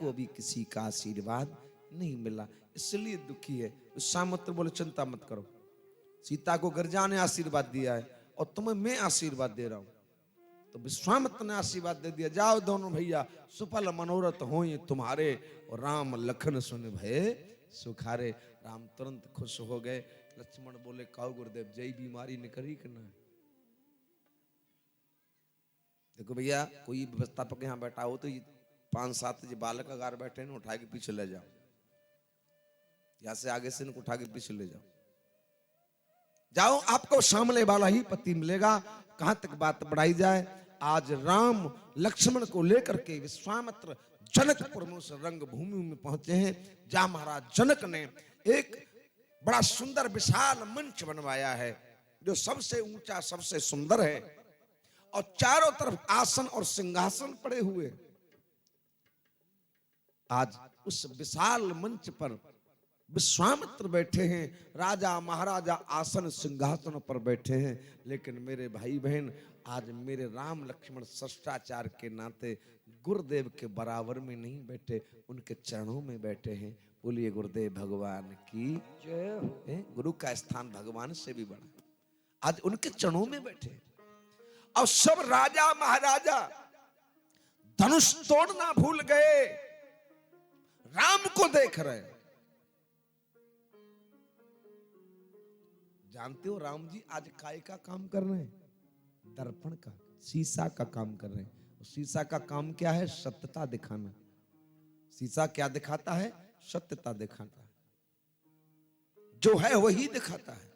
को अभी किसी का आशीर्वाद नहीं मिला, इसलिए दुखी है। विश्वामित्र बोले चिंता मत करो, सीता को गर्जा ने आशीर्वाद दिया है और तुम्हें मैं आशीर्वाद दे रहा हूं। तो विश्वामित्र ने आशीर्वाद दे दिया, जाओ दोनों भैया, सुफल मनोरथ होए तुम्हारे, और राम लखन सुन भय सुखारे। राम तुरंत खुश हो गए। लक्ष्मण बोले काऊ गुरुदेव जय बीमारी निकली कि ना। देखो भैया, कोई व्यवस्थापक यहाँ बैठा हो तो 5-7 बालक अगार बैठे हैं, उठा के पीछे ले जाओ, यहाँ से आगे से इनको उठा के पीछे ले जाओ। जाओ, आपको सामने वाला ही पति मिलेगा। कहां तक बात बढ़ाई जाए, आज राम लक्ष्मण को लेकर के विश्वामित्र जनकपुर में उस रंग भूमि में पहुंचे हैं, जहां महाराज जनक ने एक बड़ा सुंदर विशाल मंच बनवाया है, जो सबसे ऊंचा सबसे सुंदर है, और चारों तरफ आसन और सिंहासन पड़े हुए। आज उस विशाल मंच पर विश्वामित्र बैठे हैं, राजा महाराजा आसन सिंहासन पर बैठे हैं। लेकिन मेरे भाई बहन, आज मेरे राम लक्ष्मण शिष्टाचार के नाते गुरुदेव के बराबर में नहीं बैठे, उनके चरणों में बैठे हैं। बोलिए गुरुदेव भगवान की जय हो। गुरु का स्थान भगवान से भी बड़ा, आज उनके चरणों में बैठे। और सब राजा महाराजा धनुष तोड़ना भूल गए, राम को देख रहे हैं। जानते हो राम जी आज काय का काम कर रहे हैं? दर्पण का, शीशा का काम कर रहे हैं। शीशा का काम क्या है? सत्यता दिखाना। शीशा क्या दिखाता है? सत्यता दिखाता है, जो है वही दिखाता है।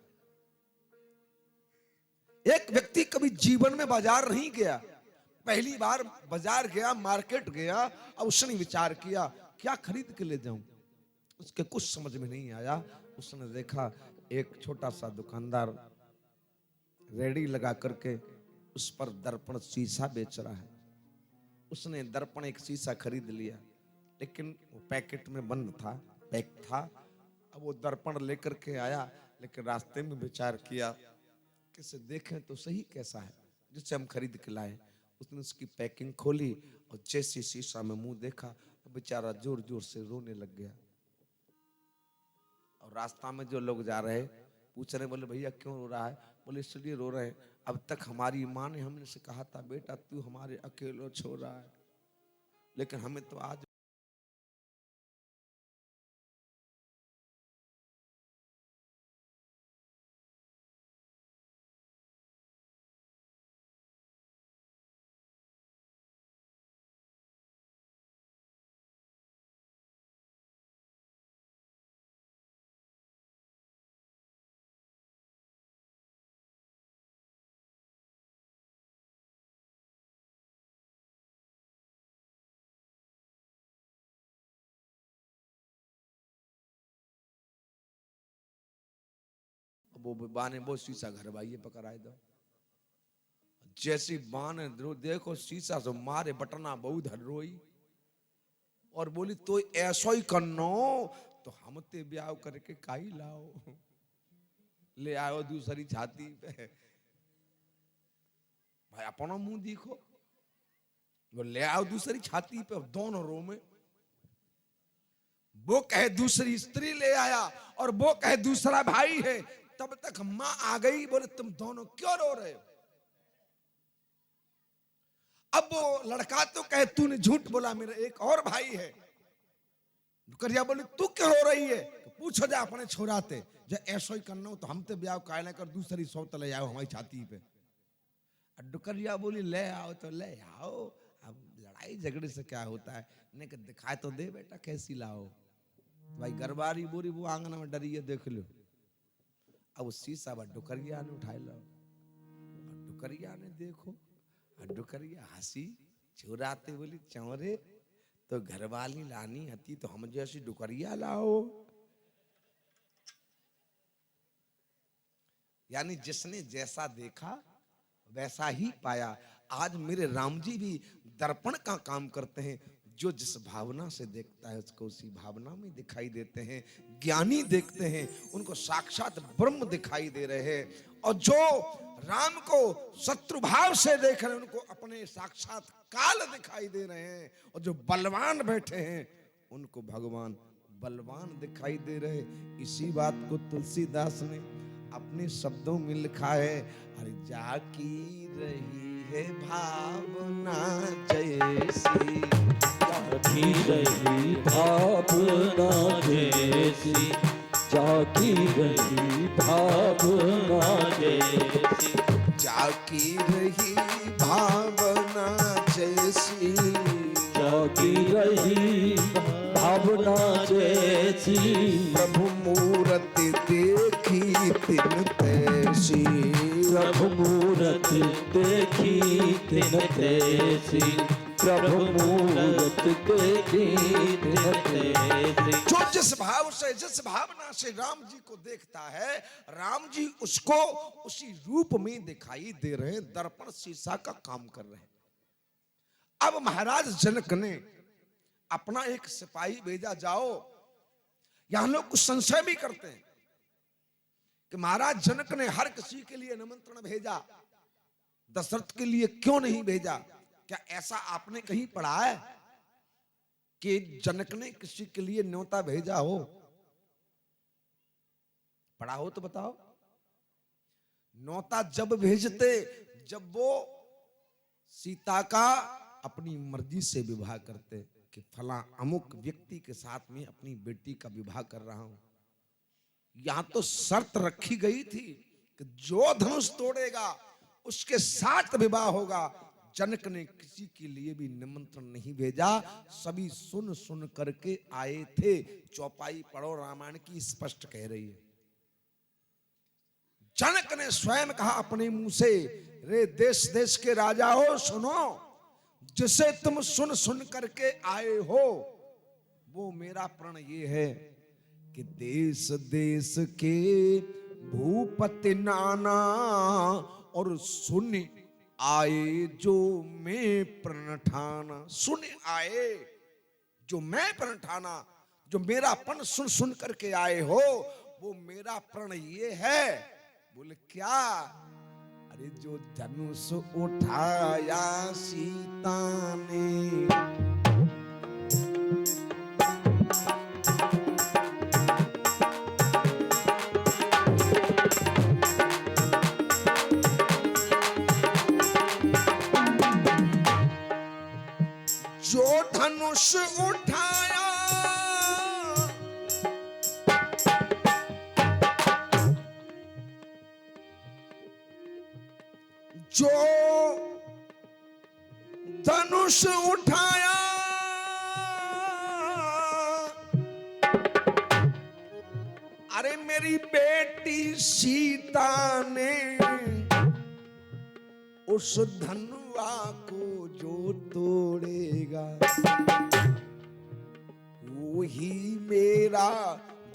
एक व्यक्ति कभी जीवन में बाजार नहीं गया, पहली बार बाजार गया, मार्केट गया, अब उसने विचार किया क्या खरीद के ले जाऊं। उसके कुछ समझ में नहीं आया। उसने देखा एक छोटा सा दुकानदार रेडी लगा करके उस पर दर्पण शीशा बेच रहा है। उसने दर्पण एक शीशा खरीद लिया, लेकिन वो पैकेट में बंद था, पैक था। अब वो दर्पण लेकर के आया, लेकिन रास्ते में विचार किया किसे देखें तो सही कैसा है जिससे हम खरीद के लाए। उसने उसकी पैकिंग खोली और जैसे शीशा में मुंह देखा, बेचारा जोर जोर से रोने लग गया। और रास्ता में जो लोग जा रहे पूछ रहे, बोले भैया क्यों रो रहा है? बोले इसलिए रो रहे हैं, अब तक हमारी माँ ने हमसे कहा था बेटा तू हमारे अकेले छोड़ रहा है, लेकिन हमें तो आज वो बाने बहुत शीशा घर भाई पकड़ आए दो। जैसी बाने देखो शीशा से मारे बटना बहुत हर रोई और बोली तो ऐसा ही करनो तो हम ते ब्याह करके काई लाओ। ले आओ दूसरी छाती पे, भाई अपना मुंह देखो। वो ले आओ दूसरी छाती पे, दोनों रो में। वो कहे दूसरी स्त्री ले आया और वो कहे दूसरा भाई है। तब तक मां आ गई, बोले तुम दोनों क्यों रो रहे हो? अब वो लड़का तो कहे तूने झूठ बोला, मेरा एक और भाई है। दुकरिया बोले तू क्यों रो रही है? तो पूछो जा अपने छोराते, जब ऐसा ही करना हो तो हम तो ब्याह कायना कर दूसरी सौत ले आओ हमारी छाती पे। डुकरिया बोली ले आओ तो ले आओ, अब लड़ाई झगड़े से क्या होता है, नहीं दिखाए तो दे बेटा कैसी लाओ। भाई गरबारी बोरी वो आंगन में डरी है देख लो। अब वो शीशा डुकरिया ने उठाए लो, डुकरिया ने देखो, डुकरिया हंसी छुराते बोली चौरे तो घरवाली लानी हती तो हम जैसी डुकरिया लाओ। यानी जिसने जैसा देखा वैसा ही पाया। आज मेरे राम जी भी दर्पण का काम करते हैं, जो जिस भावना से देखता है उसको उसी भावना में दिखाई देते हैं। ज्ञानी देखते हैं उनको साक्षात ब्रह्म दिखाई दे रहे हैं, और जो राम को शत्रु भाव से देख रहे हैं उनको अपने साक्षात काल दिखाई दे रहे हैं। और जो बलवान बैठे हैं उनको भगवान बलवान दिखाई दे रहे। इसी बात को तुलसीदास ने अपने शब्दों में लिखा है, अरे जाकी रही है भावना जैसी, जाकी रही भावना जैसी, जाकी रही भावना जैसी, जाकी रही भावना जैसी, जाकी रही भावना जैसी, प्रभु मूरति देखी तिन तैसी, प्रभु मूरत देखी तिन तैसी, प्रभु मूरत देखी तिन तैसी। जो जिस भाव से, जिस भावना से राम जी को देखता है, राम जी उसको उसी रूप में दिखाई दे रहे हैं, दर्पण शीशा का काम कर रहे हैं। अब महाराज जनक ने अपना एक सिपाही भेजा, जाओ। यहां लोग कुछ संशय भी करते हैं कि महाराज जनक ने हर किसी के लिए निमंत्रण भेजा, दशरथ के लिए क्यों नहीं भेजा? क्या ऐसा आपने कहीं पढ़ा है कि जनक ने किसी के लिए न्योता भेजा हो? पढ़ा हो तो बताओ। न्योता जब भेजते जब वो सीता का अपनी मर्जी से विवाह करते, कि फला अमुक व्यक्ति के साथ में अपनी बेटी का विवाह कर रहा हूं। यहां तो शर्त रखी गई थी कि जो धनुष तोड़ेगा उसके साथ विवाह होगा। जनक ने किसी के लिए भी निमंत्रण नहीं भेजा, सभी सुन सुन करके आए थे। चौपाई पढ़ो रामायण की, स्पष्ट कह रही है। जनक ने स्वयं कहा अपने मुंह से, रे देश देश के राजाओं सुनो, जिसे तुम सुन सुन करके आए हो वो मेरा प्रण ये है कि देश देश के भूपति नाना और सुन आए जो मैं प्रण ठाना। सुन आए जो मैं प्रण ठाना, जो मेरा प्रण सुन सुन करके आए हो, वो मेरा प्रण ये है। बोले क्या? अरे जो धनुष उठाया सीता ने, जो धनुष उठाया जो धनुष उठाया अरे मेरी बेटी सीता ने, उस धनुआ को जो तोड़ेगा वही मेरा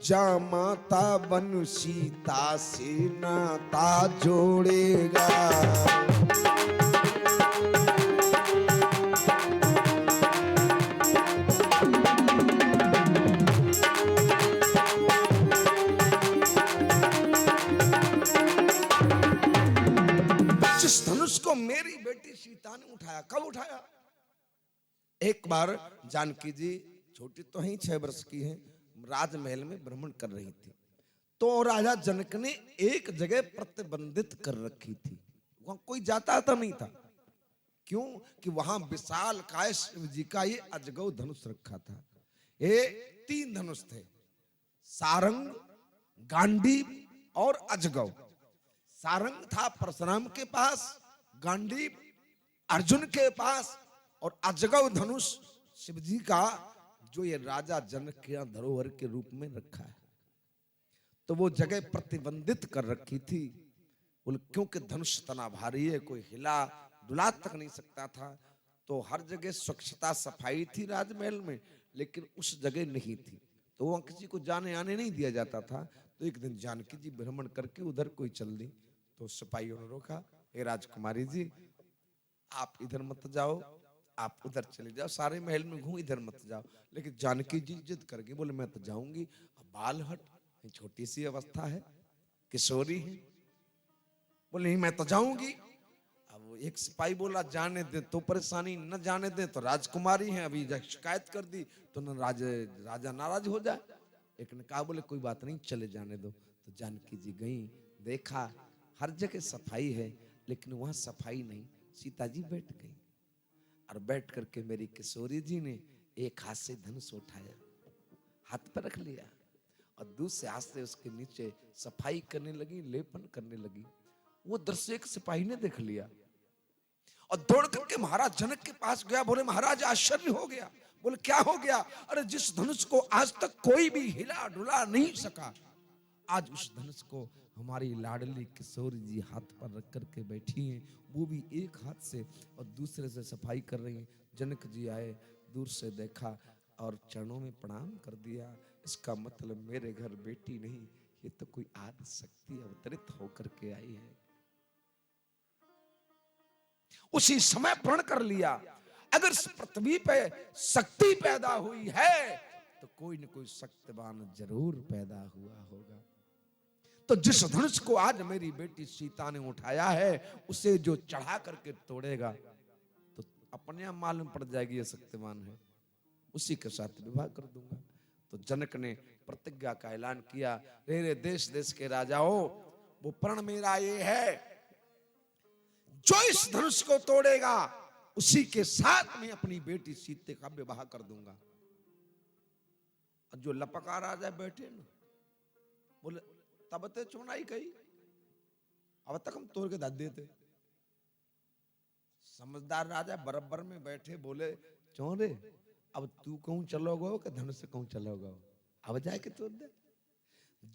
जामाता बन सीता से नाता जोड़ेगा। जिस धनुष को मेरी बेटी सीता ने उठाया, कब उठाया? एक बार जानकी जी छोटी तो ही 6 वर्ष की हैं, राजमहल में भ्रमण कर रही थी, तो राजा जनक ने एक जगह प्रतिबंधित कर रखी थी, वहां कोई जाता आता नहीं था। क्यों? कि वहां विशाल काय शिव जी का ये अजगव धनुष रखा था। ये 3 धनुष थे, सारंग, गांडीव और अजगव। सारंग था परशुराम के पास, गांडीव अर्जुन के पास, और अजगव धनुष शिव जी का, जो ये राजा जनक के धरोहर के रूप में रखा है। तो वो जगह प्रतिबंधित कर रखी थी, बोले क्योंकि धनुष तना भारी है, कोई हिला डुला तक नहीं सकता था। तो हर जगह स्वच्छता सफाई थी राजमहल में, लेकिन उस जगह नहीं थी, तो वहां किसी को जाने आने नहीं दिया जाता था। तो एक दिन जानकी जी भ्रमण करके उधर कोई चल दी, तो सिपाहियों ने रोका, हे राजकुमारी जी आप इधर मत जाओ, आप उधर चले जाओ, सारे महल में घूम, इधर मत जाओ। लेकिन जानकी जी जिद करके बोले मैं तो जाऊंगी। अब बाल हट, छोटी सी अवस्था है, किशोरी है, बोले नहीं मैं तो जाऊंगी। अब तो एक सिपाही बोला जाने दे तो परेशानी, न जाने दे तो राजकुमारी है, अभी शिकायत कर दी तो न राजा नाराज हो जाए। एक ने कहा बोले कोई बात नहीं चले जाने दो। तो जानकी जी गई, देखा हर जगह सफाई है लेकिन वहां सफाई नहीं। सीता जी बैठ गई और बैठ करके मेरी किशोरी जी ने एक हाथ से धनुष उठाया, हाथ पर रख लिया और दूसरे हाथ से उसके नीचे सफाई करने लगी, लेपन करने लगी। वो दृश्य एक सिपाही ने देख लिया और दौड़ करके महाराज जनक के पास गया। बोले महाराज आश्चर्य हो गया। बोले क्या हो गया? अरे जिस धनुष को आज तक कोई भी हिला डुला नहीं सका, आज उस धनुष को हमारी लाडली किशोरी जी हाथ पर रख करके बैठी हैं, वो भी एक हाथ से और दूसरे से सफाई कर रही हैं। जनक जी आए, दूर से देखा और चरणों में प्रणाम कर दिया। इसका मतलब मेरे घर बेटी नहीं, ये तो कोई आदि शक्ति अवतरित होकर के आई है। उसी समय प्रण कर लिया, अगर इस पृथ्वी पे शक्ति पैदा हुई है तो कोई न कोई शक्तिवान जरूर पैदा हुआ होगा। तो जिस धनुष को आज मेरी बेटी सीता ने उठाया है, उसे जो चढ़ा करके तोड़ेगा तो अपने आप मालूम पड़ जाएगी ये शक्तिवान है, उसी के साथ विवाह कर दूंगा। तो जनक ने प्रतिज्ञा का ऐलान किया, रे देश देश के राजाओं, वो प्रण मेरा ये है, जो इस धनुष को तोड़ेगा उसी के साथ में अपनी बेटी सीते का विवाह कर दूंगा। और जो लपका राजा बैठे ना, बोले तब ते चुनाई कही, अब तक हम तोड़ के दे देते। समझदार राजा बराबर में बैठे, बोले चौरे अब तू कहूं चलोगो कि धनुष से कहूं चलोगो, अब जाए के तोड़ दे।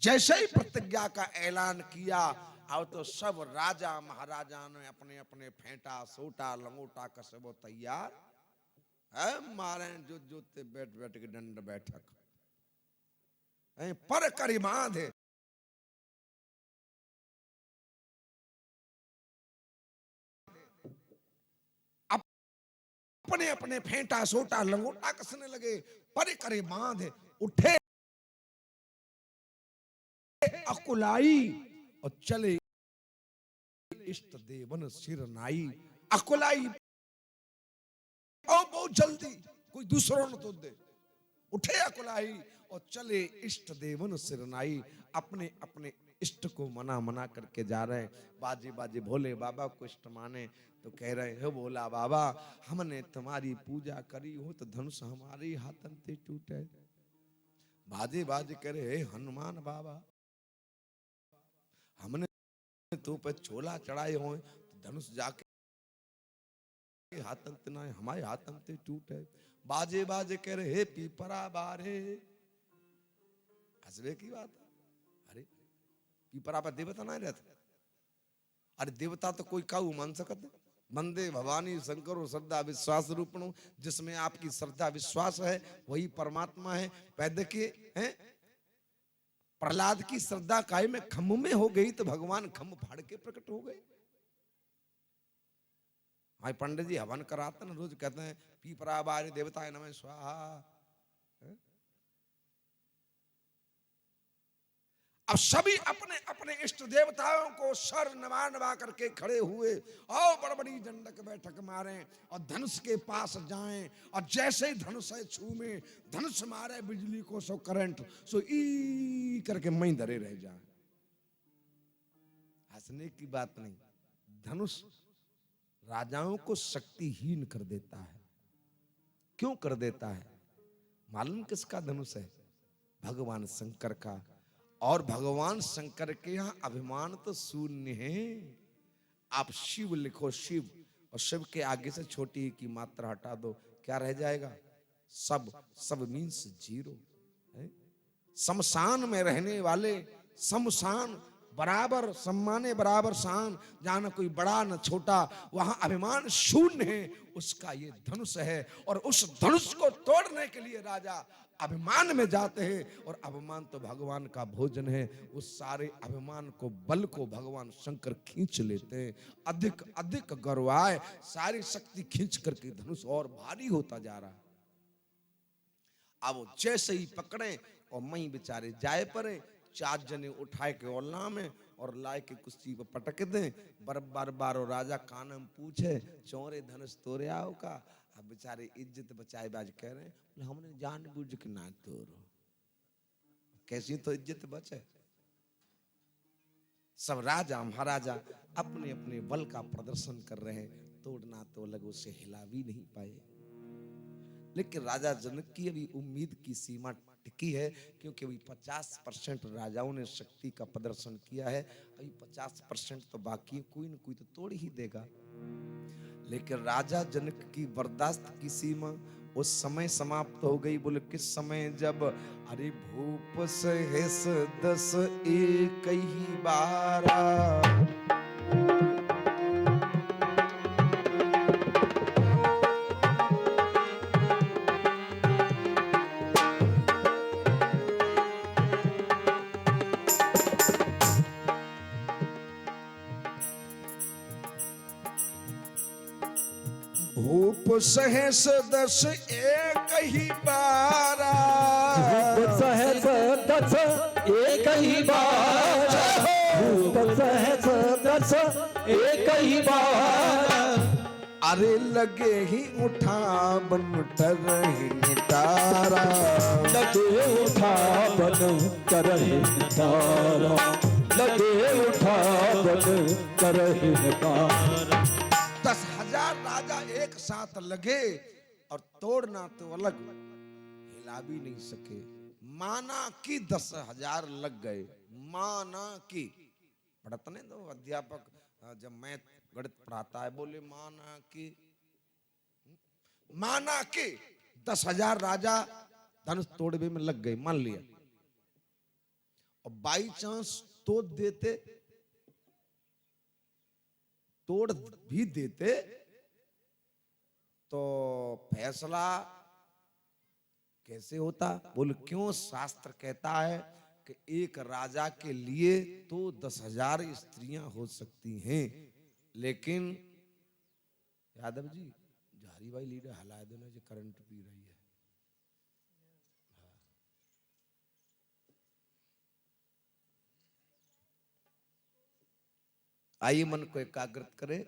जैसे ही प्रतिज्ञा का ऐलान किया, अब तो सब राजा महाराजा ने अपने अपने फेंटा सोटा लंगोटा कसबो तैयार है, मारे जो जोते बैठ बैठ के दंड बैठक पर करी बांधे। अपने अपने फेंटा सोटा लंगोटा कसने लगे, पर करे बांधे। उठे अकुलाई और चले इष्ट देवन सिर नाई। अकुलाई और बहुत जल्दी, कोई दूसरों न तो दे। उठे अकुलाई और चले इष्ट देवन सिर नाई। अपने अपने इष्ट को मना मना करके जा रहे हैं। बाजे बाजे भोले बाबा को इष्ट माने तो कह रहे हैं, भोला बाबा हमने तुम्हारी पूजा करी हो तो धनुष हमारे हाथन से टूटे। बाजे बाजे कह रहे, हे हनुमान बाबा हमने तो पे छोला चढ़ाए हो तो धनुष जाके हाथन ते ना हमारे हाथन ते टूटे। बाजे बाजे कह रहे, हे पीपरा बारे, हंसवे की बात है। अरे पीपरा पर देवता नहीं रहता, अरे देवता तो कोई काऊ मान सकते। वंदे भवानी शंकरो श्रद्धा विश्वास रूपणो, जिसमें आपकी श्रद्धा विश्वास है वही परमात्मा है। पैदे के हैं प्रहलाद की श्रद्धा काय में खम्भ में हो गई तो भगवान खम्भ फाड़ के प्रकट हो गए। हाँ पंडित जी हवन कराते ना, रोज कहते हैं पीपरा बारे देवताय नमः स्वाहा। अब सभी अपने अपने इष्ट देवताओं को सर नवा नवा करके खड़े हुए और बड़ी दंडक बैठक मारे और धनुष के पास जाएं और जैसे ही धनुष है छूमे, धनुष मारे बिजली को सो करंट सो ई करके मई धरे रह जाए। हंसने की बात नहीं, धनुष राजाओं को शक्तिहीन कर देता है। क्यों कर देता है? मालूम किसका धनुष है? भगवान शंकर का। और भगवान शंकर के यहां अभिमान तो शून्य है। आप शिव लिखो शिव, और शिव के आगे से छोटी की मात्रा हटा दो, क्या रह जाएगा? सब। सब मीन्स जीरो। शमशान में रहने वाले, शमशान बराबर सम्माने बराबर शान, जहां न कोई बड़ा न छोटा, वहां अभिमान शून्य है। उसका ये धनुष है और उस धनुष को तोड़ने के लिए राजा अभिमान में जाते हैं। और अभिमान तो भगवान का भोजन है। उस सारे अभिमान को, बल को भगवान शंकर खींच लेते हैं। अधिक अधिक गर्व आए, सारी शक्ति खींच करके धनुष और भारी होता जा रहा है। अब जैसे ही पकड़े और मई बेचारे जाए पड़े, 4 जने उठाए के ओला में और लाए के कुश्ती पर पटक दें। बार बार राजा कान में पूछे चोरे धनुष तोरे आओ का। अब बेचारे इज्जत बचाए बाज कह रहे हैं हमने जानबूझ के ना तोड़ो। कैसी तो इज्जत बचे। सब राजा महाराजा अपने अपने बल का प्रदर्शन कर रहे हैं, तोड़ना तो अलग उसे हिला भी नहीं पाए। लेकिन राजा जनक की अभी उम्मीद की सीमा टिकी है, क्योंकि अभी 50% राजाओं ने शक्ति का प्रदर्शन किया है, अभी 50% तो बाकी है, कोई न कोई तो तोड़ ही देगा। लेकिन राजा जनक की बर्दाश्त की सीमा उस समय समाप्त हो गई। बोले किस समय? जब अरे भूप सहस 10 एक ही बारा, भूप सहस 10 एक ही बारा, सहस 10 एक ही बार, भूप सहस 10 एक ही बार। अरे लगे ही उठा बन टरही निटारा, लगे उठा बन करहि निटारा, लगे उठा बन करहि निटारा। 10,000 राजा एक साथ लगे और तोड़ना तो अलग, हिला भी नहीं सके। माना कि 10,000 लग गए, माना कि पढ़ते नहीं तो अध्यापक जब मैथ गणित पढ़ाता है बोले माना कि 10,000 राजा धनुष तोड़ने में लग गए, मान लिया, और बाई चांस तोड़ देते, तोड़ भी देते तो फैसला कैसे होता? बोले क्यों? शास्त्र कहता है कि एक राजा के लिए तो 10,000 स्त्रियां हो सकती हैं। लेकिन यादव जी झारी भाई लीडर हला देना जो करंट पी रही है। आइए मन को एकाग्रत करें।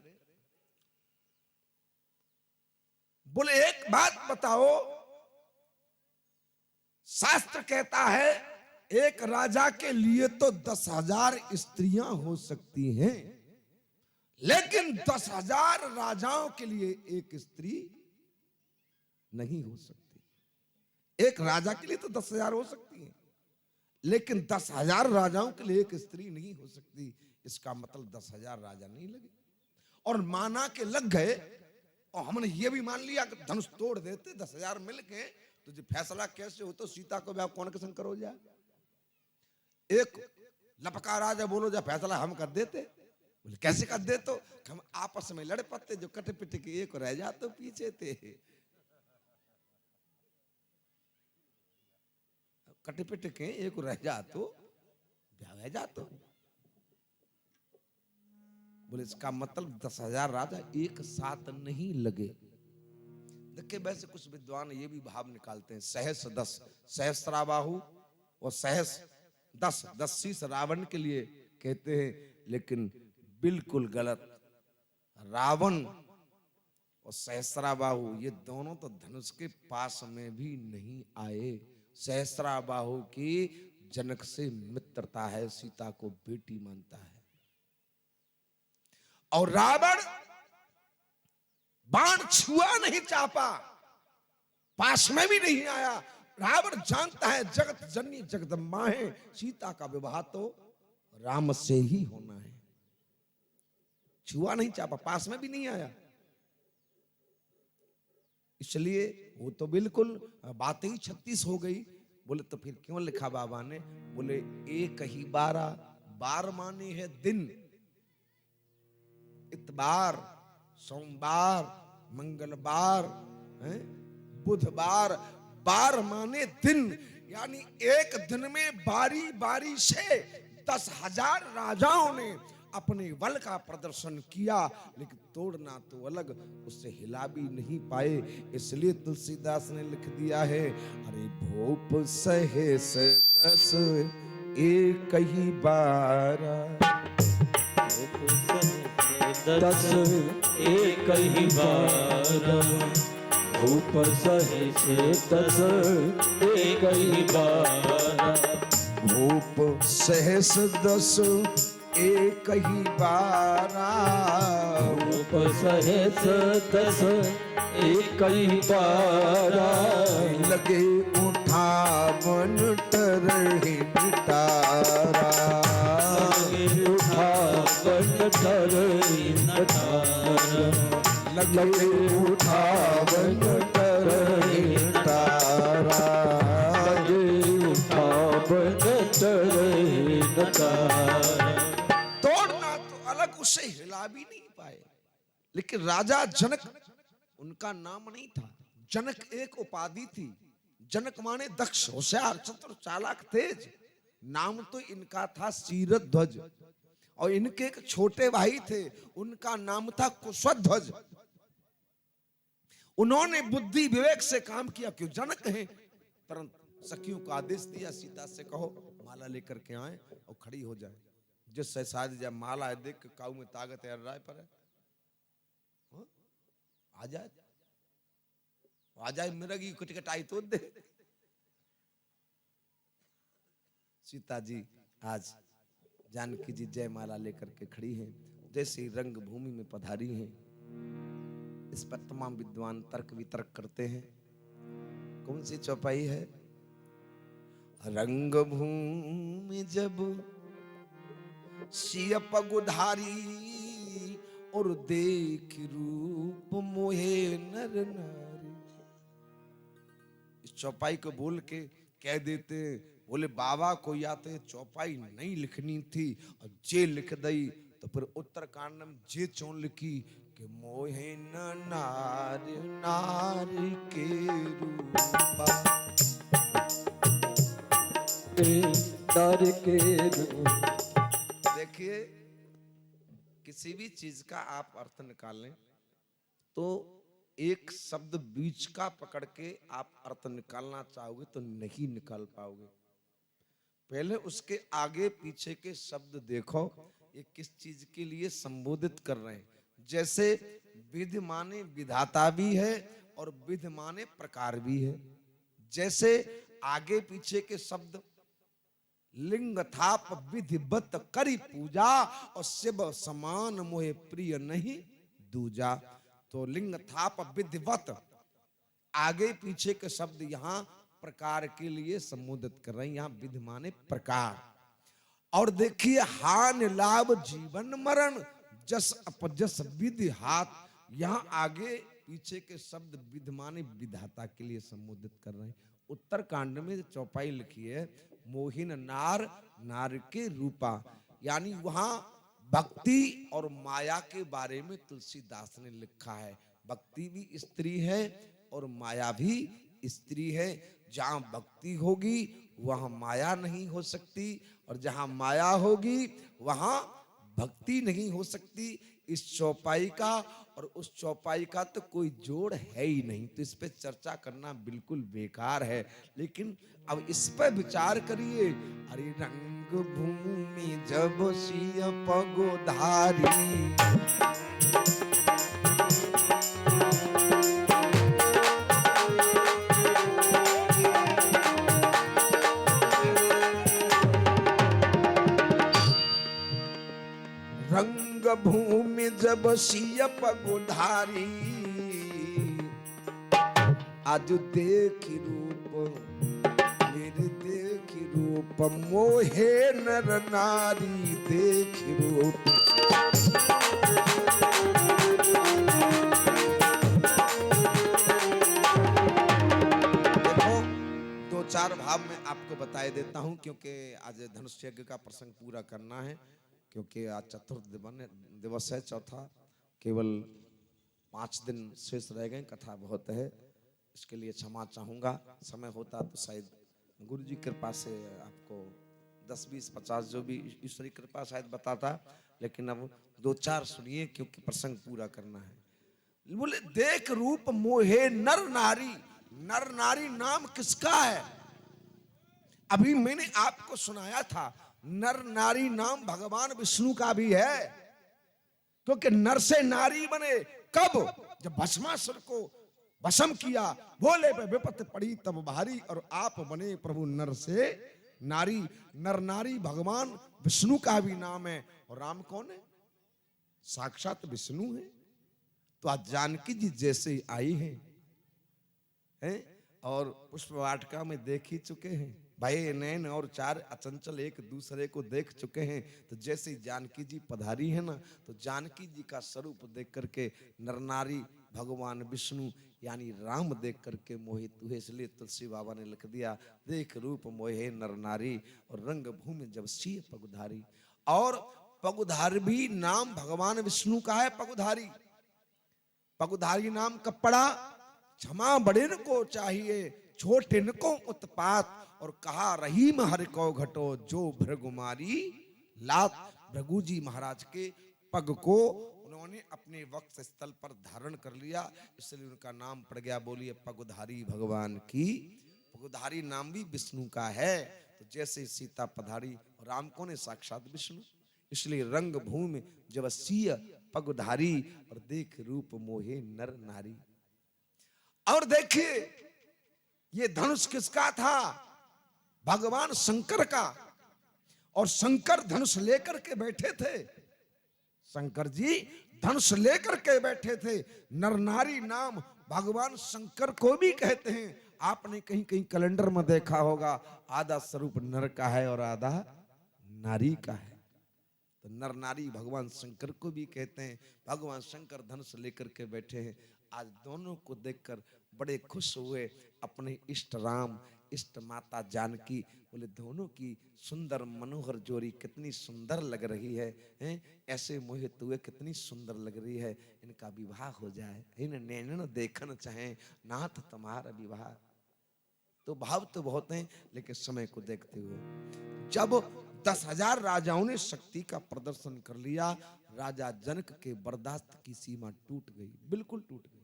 बोले एक बात बताओ, शास्त्र कहता है एक राजा के लिए तो 10,000 स्त्रियां हो सकती हैं, लेकिन 10,000 राजाओं के लिए एक स्त्री नहीं हो सकती। एक राजा के लिए तो 10,000 हो सकती हैं, लेकिन 10,000 राजाओं के लिए एक स्त्री नहीं हो सकती। इसका मतलब 10,000 राजा नहीं लगे। और माना के लग गए, और हमने ये भी मान लिया कि धनुष तोड़ देते 10,000 मिल के, तो जो फैसला कैसे हो तो सीता को ब्याह कौन के संग करो जाए? एक लपका राजा बोलो जा फैसला हम कर देते। बोले कैसे कर दे? तो हम आपस में लड़ पड़ते, जो कटे पिटे के एक रह जाते पीछे थे, कटे पिटे के एक रह जाते ब्याह जाते। बोले इसका मतलब 10,000 राजा एक साथ नहीं लगे। देखिए वैसे कुछ विद्वान ये भी भाव निकालते हैं, सहस 10 सहस्राबाहु और सहस 10 शीश रावण के लिए कहते हैं, लेकिन बिल्कुल गलत। रावण और सहस्राबाहु ये दोनों तो धनुष के पास में भी नहीं आए। सहस्राबाहु की जनक से मित्रता है, सीता को बेटी मानता है, और रावण बाण छुआ नहीं चापा, पास में भी नहीं आया। रावण जानता है जगत जननी जगदम्बा है, सीता का विवाह तो राम से ही होना है। छुआ नहीं चापा, पास में भी नहीं आया। इसलिए वो तो बिल्कुल बात ही 36 हो गई। बोले तो फिर क्यों लिखा बाबा ने? बोले एक ही 12, बार माने है दिन, इतवार, सोमवार, मंगलवार, बुधवार, बार माने दिन, यानी एक दिन में बारी बारी से 10,000 राजाओं ने अपने बल का प्रदर्शन किया, लेकिन तोड़ना तो अलग, उससे हिला भी नहीं पाए। इसलिए तुलसीदास ने लिख दिया है, अरे भूप सहस 10 एक ही बारा। दस एक ही बार ऊपर सहे से दस एक ही बार भूप सहस दस एक ही बारा। ऊपर सहे से दस एक ही बार लगे उठावन टरहि निटारा। उठावन टरहि निटारा। लगे उठावन टरहि निटारा। लगे उठावन टरहि निटारा। तोड़ना तो अलग, उसे हिला भी नहीं पाए। लेकिन राजा जनक, उनका नाम नहीं था जनक, एक उपाधि थी। जनक माने दक्ष, होशियार, चतुर, चालाक, तेज। नाम तो इनका था सीरथ ध्वज। और इनके एक छोटे भाई थे, उनका नाम था कुशध्वज। उन्होंने बुद्धि विवेक से काम किया, क्यों जनक हैं। परंतु सखियों को आदेश दिया, सीता से कहो माला लेकर के आए और खड़ी हो जाए। जिससे शायद जब माला है देख के काऊ में ताकत है, राय पर है, आ जाए मिर्गी कुछ कटाई तो दे। सीता जी आज जानकी जी जयमाला लेकर के खड़ी हैं, जैसे रंग भूमि में पधारी हैं। इस पर तमाम विद्वान तर्क वितर्क करते हैं। कौन सी चौपाई है? रंग भूमि जब सिय पगुधारी और देख रूप मोहे नर नारी। इस चौपाई को बोल के कह देते, बोले बाबा को या तो चौपाई नहीं लिखनी थी और जे लिख दई तो फिर उत्तरकांड में जे चौन लिखी कि मोहे न नार नार के रूपा। नार के रूप। देखिए, किसी भी चीज का आप अर्थ निकालें तो एक शब्द बीच का पकड़ के आप अर्थ निकालना चाहोगे तो नहीं निकाल पाओगे। पहले उसके आगे पीछे के शब्द देखो, ये किस चीज के लिए संबोधित कर रहे हैं। जैसे विधि माने विधाता भी है और विधि माने प्रकार भी है। जैसे आगे पीछे के शब्द लिंग थाप विधिवत करी पूजा और शिव समान मोहे प्रिय नहीं दूजा। तो लिंग थाप विधिवत, आगे पीछे के शब्द यहाँ प्रकार के लिए संबोधित कर रहे हैं। यहाँ विधि माने प्रकार। और देखिए, हानि लाभ जीवन मरण जस अपजस विधि हाथ, यहाँ आगे पीछे के शब्द विधि माने विधाता के लिए संबोधित कर रहे हैं। उत्तरकांड में चौपाई लिखी है, मोहिन नार नार के रूपा, यानी वहां भक्ति और माया के बारे में तुलसीदास ने लिखा है। भक्ति भी स्त्री है और माया भी स्त्री है। जहां भक्ति होगी वहां माया नहीं हो सकती, और जहां माया होगी वहां भक्ति नहीं हो सकती। इस चौपाई का और उस चौपाई का तो कोई जोड़ है ही नहीं, तो इस पे चर्चा करना बिल्कुल बेकार है। लेकिन अब इस पे विचार करिए। अरे रंग भूमि जब सिय पगोधारी, रंग भूमि जब सिय पगोधारी, आज देख रूप मेरे देख रूप मोहे नर नारी देख रूप। देखो, दो चार भाव में आपको बताए देता हूं, क्योंकि आज धनुष यज्ञ का प्रसंग पूरा करना है। क्योंकि आज चतुर्थ दिवस है, चौथा, केवल 5 दिन शेष रह गए, कथा बहुत है, इसके लिए क्षमा चाहूंगा। समय होता तो शायद गुरु जी कृपा से आपको 10, 20, 50 जो भी ईश्वरी कृपा शायद बताता, लेकिन अब 2-4 सुनिए क्योंकि प्रसंग पूरा करना है। बोले देख रूप मोहे नर नारी। नर नारी नाम किसका है? अभी मैंने आपको सुनाया था नर नारी नाम भगवान विष्णु का भी है, क्योंकि नर से नारी बने कब? जब भस्मासुर को भस्म किया, भोले पे विपत्ति पड़ी तब भारी, और आप बने प्रभु नर से नारी। नर नारी भगवान विष्णु का भी नाम है। और राम कौन है? साक्षात विष्णु है। तो आज जानकी जी जैसे आई हैं और पुष्प वाटिका में देख ही चुके हैं, भय नैन और चार अचंचल एक दूसरे को देख चुके हैं। तो जैसे जानकी जी पधारी है ना, तो जानकी जी का स्वरूप देख करके नर नारी भगवान विष्णु यानी राम देख करके मोहित हुए। इसलिए तुलसी बाबा ने लिख दिया, देख रूप मोहे नर नारी और रंग भूमि जब सिय पगुधारी। और पगुधारी भी नाम भगवान विष्णु का है। पगुधारी, पगुधारी नाम कब पड़ा? क्षमा बड़िन को चाहिए छोटिन को उत्पात, और कहा रहीम हरि को घटो जो भृगुमारी लात। भृगु जी महाराज के पग को उन्होंने अपने वक्ष स्थल पर धारण कर लिया, इसलिए उनका नाम पड़ गया। बोलिए पगुधारी भगवान की। पगुधारी नाम भी विष्णु का है। तो जैसे सीता पधारी, राम कौन है? साक्षात विष्णु। इसलिए रंग भूमि जब सिय पगुधारी, और देख रूप मोहे नर नारी। और देखिए ये धनुष किसका था? भगवान शंकर का। और शंकर धनुष लेकर के बैठे थे। शंकर जी धनुष लेकर के बैठे थे। नर नारी नाम भगवान शंकर को भी कहते हैं। आपने कहीं कहीं कैलेंडर में देखा होगा, आधा स्वरूप नर का है और आधा नारी का है। तो नर नारी भगवान शंकर को भी कहते हैं। भगवान शंकर धनुष लेकर के बैठे हैं। आज दोनों को देखकर बड़े खुश हुए अपने इष्ट राम, इष्ट माता जानकी। बोले दोनों की सुंदर मनोहर जोड़ी कितनी सुंदर लग रही है, ऐसे मोहित हुए कितनी सुंदर लग रही है। इनका विवाह हो जाए, इन नैनन देखन चाहे नाथ तुम्हारा विवाह। तो भाव तो बहुत हैं, लेकिन समय को देखते हुए जब 10,000 राजाओं ने शक्ति का प्रदर्शन कर लिया, राजा जनक के बर्दाश्त की सीमा टूट गई, बिल्कुल टूट गई।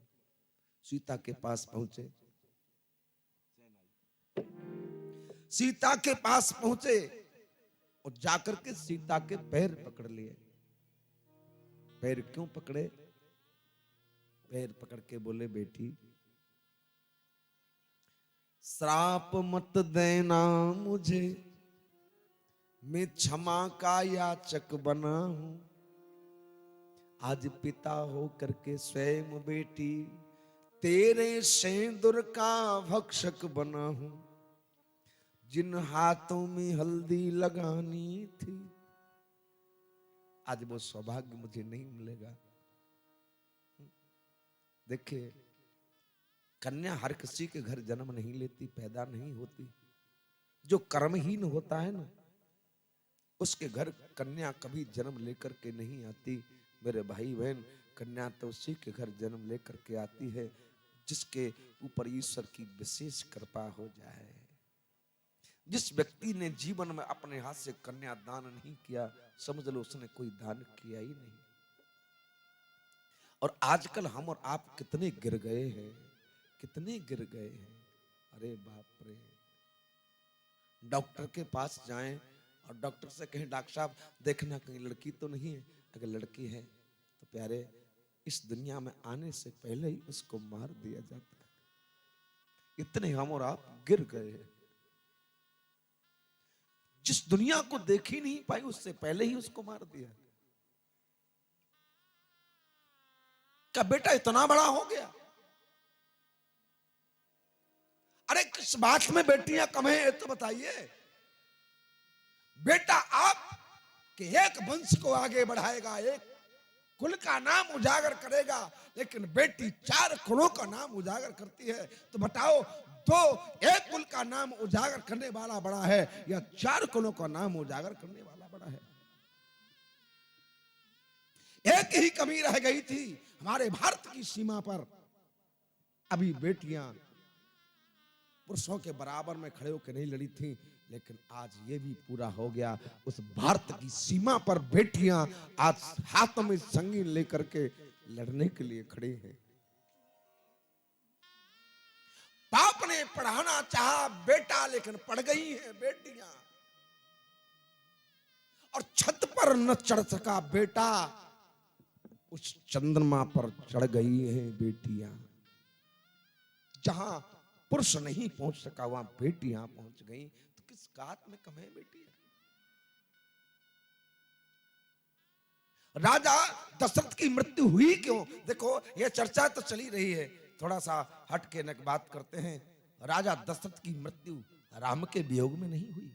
सीता के पास पहुंचे, सीता के पास पहुंचे और जाकर के सीता के पैर पकड़ लिए। पैर क्यों पकड़े? पैर पकड़ के बोले बेटी श्राप मत देना मुझे, मैं क्षमा का याचक बना हूं। आज पिता हो करके स्वयं बेटी तेरे सेंदूर का भक्षक बना हूं। जिन हाथों में हल्दी लगानी थी, आज वो सौभाग्य मुझे नहीं मिलेगा। देखिए कन्या हर किसी के घर जन्म नहीं लेती, पैदा नहीं होती। जो कर्महीन होता है ना, उसके घर कन्या कभी जन्म लेकर के नहीं आती। मेरे भाई बहन, कन्या तो उसी के घर जन्म लेकर के आती है जिसके ऊपर ईश्वर की विशेष कृपा हो जाए। जिस व्यक्ति ने जीवन में अपने हाथ से कन्या दान नहीं किया, समझ लो उसने कोई दान किया ही नहीं। और आजकल हम और आप कितने गिर गए हैं, कितने गिर गए हैं। अरे बाप रे, डॉक्टर के पास जाएं और डॉक्टर से कहें डॉक्टर साहब देखना कहीं लड़की तो नहीं है। अगर लड़की है तो प्यारे इस दुनिया में आने से पहले ही उसको मार दिया जाता है। इतने हम और आप गिर गए हैं। जिस दुनिया को देख ही नहीं पाई उससे पहले ही उसको मार दिया। क्या बेटा इतना बड़ा हो गया? अरे किस बात में बेटियां कम है तो बताइए। बेटा आप के एक वंश को आगे बढ़ाएगा, एक कुल का नाम उजागर करेगा, लेकिन बेटी 4 कुलों का नाम उजागर करती है। तो बताओ, तो एक कुल का नाम उजागर करने वाला बड़ा है या 4 कुलों का नाम उजागर करने वाला बड़ा है? एक ही कमी रह गई थी हमारे भारत की सीमा पर। अभी बेटियां पुरुषों के बराबर में खड़े होकर नहीं लड़ी थी, लेकिन आज ये भी पूरा हो गया। उस भारत की सीमा पर बेटियां आज हाथों में संगीन लेकर के लड़ने के लिए खड़े हैं। बाप ने पढ़ाना चाहा बेटा, लेकिन पढ़ गई हैं बेटियां। और छत पर न चढ़ सका बेटा, उस चंद्रमा पर चढ़ गई हैं बेटियां। जहां पुरुष नहीं पहुंच सका वहां बेटियां पहुंच गई। तो किस बात में कम है बेटियां? राजा दशरथ की मृत्यु हुई क्यों? देखो यह चर्चा तो चली रही है, थोड़ा सा हट के न बात करते हैं। राजा दशरथ की मृत्यु राम के वियोग में नहीं हुई।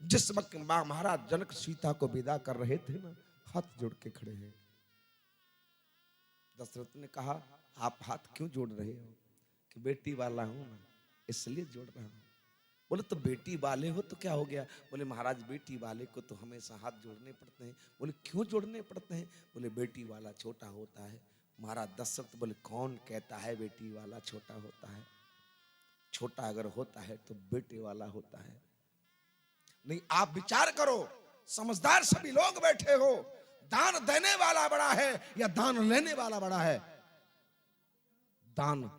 जिस वक्त महाराज जनक सीता को विदा कर रहे थे ना, हाथ जोड़ के खड़े हैं। दशरथ ने कहा, आप हाथ क्यों जोड़ रहे हो? कि बेटी वाला हूं ना, इसलिए जोड़ रहा हूं। बोले तो बेटी वाले हो तो क्या हो गया? बोले महाराज बेटी वाले को तो हमेशा हाथ जोड़ने पड़ते हैं। बोले क्यों जोड़ने पड़ते हैं? बोले बेटी वाला छोटा होता है। महाराज दशरथ बोले, कौन कहता है बेटी वाला छोटा होता है? छोटा अगर होता है तो बेटे वाला होता है। नहीं, आप विचार करो, समझदार सभी लोग बैठे हो, दान देने वाला बड़ा है या दान लेने वाला बड़ा है? दान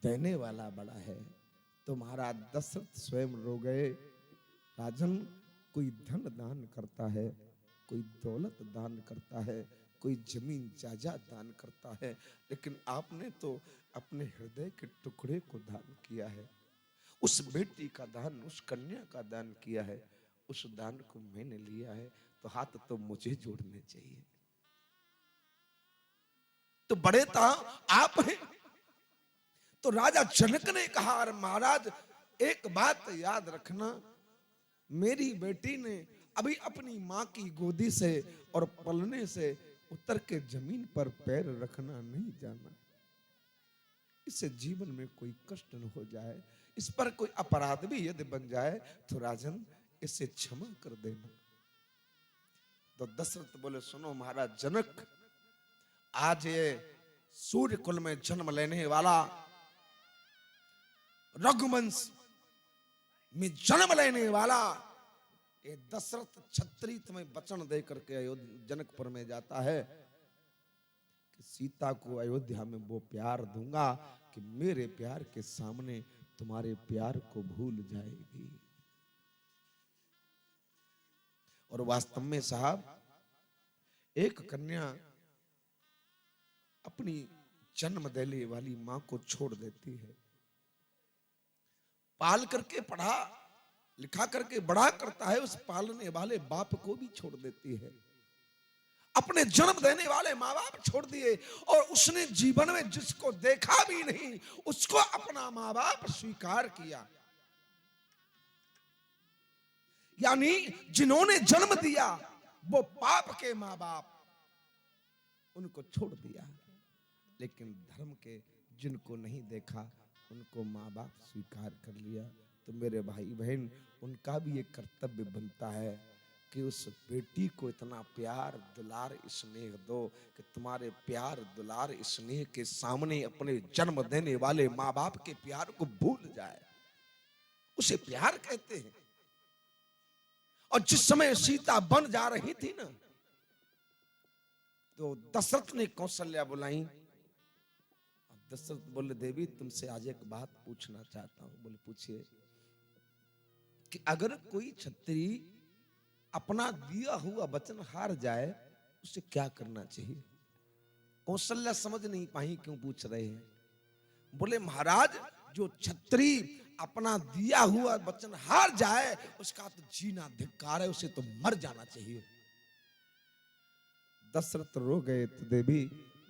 देने वाला बड़ा है। तो महाराज दशरथ स्वयं रो गए। राजन, कोई धन दान करता है, कोई दौलत दान करता है, कोई जमीन जायदाद दान करता है, लेकिन आपने तो अपने हृदय के टुकड़े को दान किया है। उस बेटी का दान, उस कन्या का दान किया है। उस दान को मैंने लिया है, तो हाथ तो मुझे जोड़ने चाहिए। तो बड़े तो आप हैं। तो राजा जनक ने कहा, अरे महाराज एक बात याद रखना, मेरी बेटी ने अभी अपनी माँ की गोदी से और पलने से उतर के जमीन पर पैर रखना नहीं जाना। इससे जीवन में कोई कष्ट न हो जाए, इस पर कोई अपराध भी यदि बन जाए तो राजन इसे क्षमा कर देना। तो दशरथ बोले, सुनो महाराज जनक, आज ये सूर्य कुल में जन्म लेने वाला, रघुवंश में जन्म लेने वाला ये दशरथ छत्री तुम्हें वचन दे करके जनकपुर में जाता है कि सीता को अयोध्या में वो प्यार दूंगा कि मेरे प्यार के सामने तुम्हारे प्यार को भूल जाएगी। और वास्तव में साहब, एक कन्या अपनी जन्म देने वाली मां को छोड़ देती है, पाल करके पढ़ा लिखा करके बड़ा करता है, उस पालने वाले बाप को भी छोड़ देती है। अपने जन्म देने वाले माँ बाप छोड़ दिए, और उसने जीवन में जिसको देखा भी नहीं उसको अपना माँ बाप स्वीकार किया। यानी जिन्होंने जन्म दिया वो पाप के माँ बाप, उनको छोड़ दिया। लेकिन धर्म के जिनको नहीं देखा उनको माँ बाप स्वीकार कर लिया। तो मेरे भाई बहन, उनका भी एक कर्तव्य बनता है कि उस बेटी को इतना प्यार दुलार स्नेह दो कि तुम्हारे प्यार दुलार स्नेह के सामने अपने जन्म देने वाले माँ बाप के प्यार को भूल जाए। उसे प्यार कहते हैं। और जिस समय सीता बन जा रही थी ना, तो दशरथ ने कौशल्या बुलाई। दशरथ बोले, देवी तुमसे आज एक बात पूछना चाहता हूं। बोले पूछिए। कि अगर कोई क्षत्रिय अपना दिया हुआ वचन हार जाए उसे क्या करना चाहिए? कौशल्या समझ नहीं पाई क्यों पूछ रहे हैं। बोले महाराज, जो क्षत्रिय अपना दिया हुआ वचन हार जाए उसका तो जीना धिक्कार है, उसे तो मर जाना चाहिए। दशरथ रो गए। तो देवी,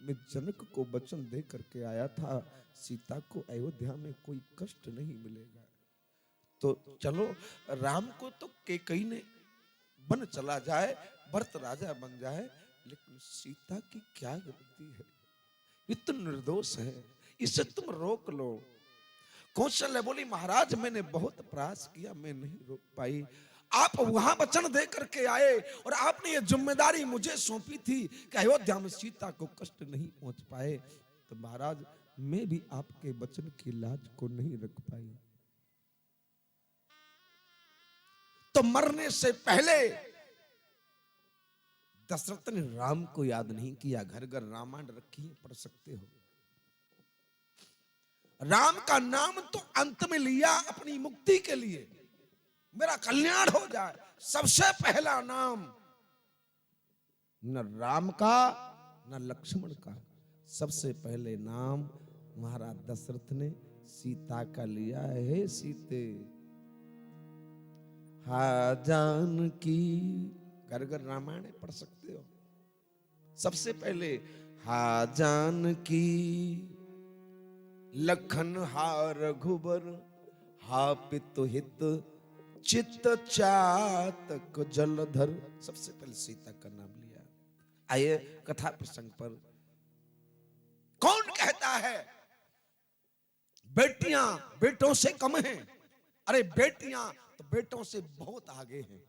मैं जनक को वचन दे करके आया था, सीता को अयोध्या में कोई कष्ट नहीं मिलेगा। तो चलो, राम को तो कैकेयी ने बन चला जाए, भरत राजा बन जाए, लेकिन सीता की क्या गलती है? ये तो निर्दोष है, इसे तुम रोक लो। कौशल्या बोली, महाराज मैंने बहुत प्रयास किया, मैं नहीं रोक पाई। आप वहां वचन दे करके आए और आपने ये जिम्मेदारी मुझे सौंपी थी कि अयोध्या में सीता को कष्ट नहीं पहुंच पाए, तो महाराज मैं भी आपके वचन की लाज को नहीं रख पाई। तो मरने से पहले दशरथ ने राम को याद नहीं किया। घर घर रामायण रखी है, पढ़ सकते हो। राम का नाम तो अंत में लिया अपनी मुक्ति के लिए, मेरा कल्याण हो जाए। सबसे पहला नाम न राम का न लक्ष्मण का, सबसे पहले नाम महाराज दशरथ ने सीता का लिया है। सीते हा जानकी, घर घर रामायण पढ़ सकते हो। सबसे पहले हा जानकी लखन हा रघुबर, हा पितु हित चित्त चातक जलधर। सबसे पहले सीता का नाम लिया। आइए कथा प्रसंग पर। कौन कहता है बेटियां बेटों से कम हैं? अरे बेटियां तो बेटों से बहुत आगे हैं।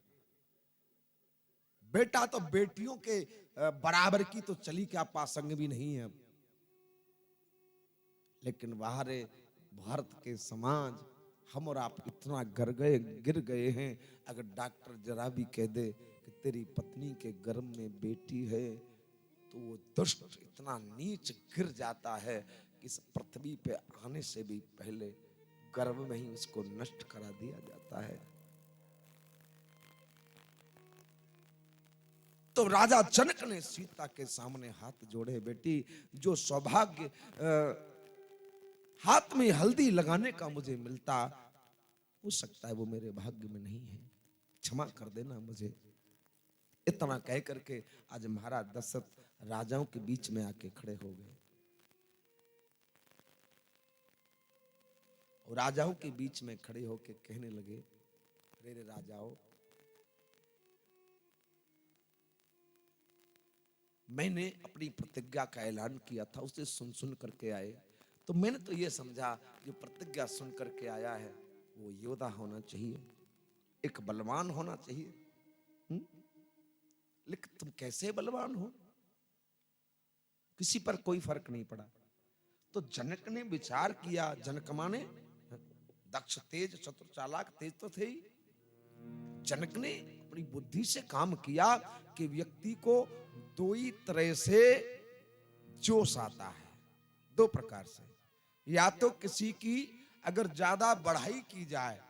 बेटा तो बेटियों के बराबर की तो चली क्या पासंग भी नहीं है। लेकिन बाहर भारत के समाज, हम और आप इतना गिर गए हैं। अगर डॉक्टर जरा भी कह दे कि तेरी पत्नी के गर्भ में बेटी है, तो वो दुष्ट इतना नीच गिर जाता है कि इस पृथ्वी पे आने से भी पहले गर्भ में ही उसको नष्ट करा दिया जाता है। तो राजा जनक ने सीता के सामने हाथ जोड़े, बेटी जो सौभाग्य हाथ में हल्दी लगाने का मुझे मिलता, हो सकता है वो मेरे भाग्य में नहीं है, क्षमा कर देना मुझे। इतना कह करके आज महाराज दशरथ राजाओं के बीच में आके खड़े हो गए। और राजाओं के बीच में खड़े होके कहने लगे, रे राजाओं, मैंने अपनी प्रतिज्ञा का ऐलान किया था, उसे सुन करके आए। तो मैंने तो ये समझा जो प्रतिज्ञा सुन करके आया है वो योद्धा होना चाहिए, एक बलवान होना चाहिए। लेकिन तुम कैसे बलवान हो? किसी पर कोई फर्क नहीं पड़ा। तो जनक ने विचार किया, जनक माने दक्ष, तेज, चतुर, चालाक, तेज तो थे ही। जनक ने अपनी बुद्धि से काम किया कि व्यक्ति को दो ही तरह से जोश आता है, दो प्रकार से। या तो किसी की अगर ज्यादा बढ़ाई की जाए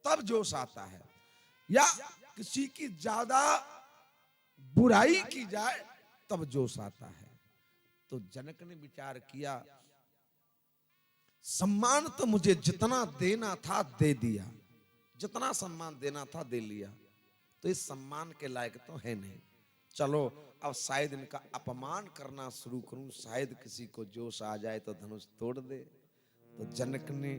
तब जोश आता है, या किसी की ज्यादा बुराई की जाए तब जोश आता है। तो जनक ने विचार किया, सम्मान तो मुझे जितना देना था दे दिया, जितना सम्मान देना था दे लिया, तो इस सम्मान के लायक तो है नहीं। चलो अब शायद इनका अपमान करना शुरू करूं, शायद किसी को जोश आ जाए तो धनुष तोड़ दे। तो जनक ने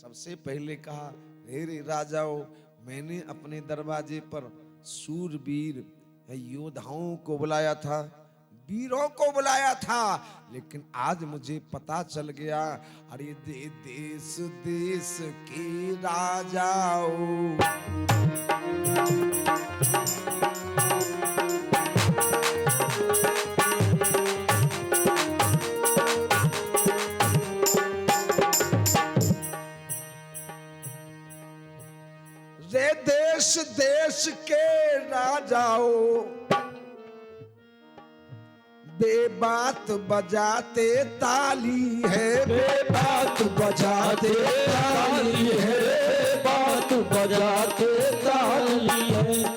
सबसे पहले कहा, रे राजाओं, मैंने अपने दरवाजे पर सूरवीर योद्धाओं को बुलाया था, वीरों को बुलाया था, लेकिन आज मुझे पता चल गया, अरे देश देश के राजाओं, रे देश देश के राजाओं, बेबात बजाते ताली है, बेबात बजाते ताली है, बात बजाते ताली है।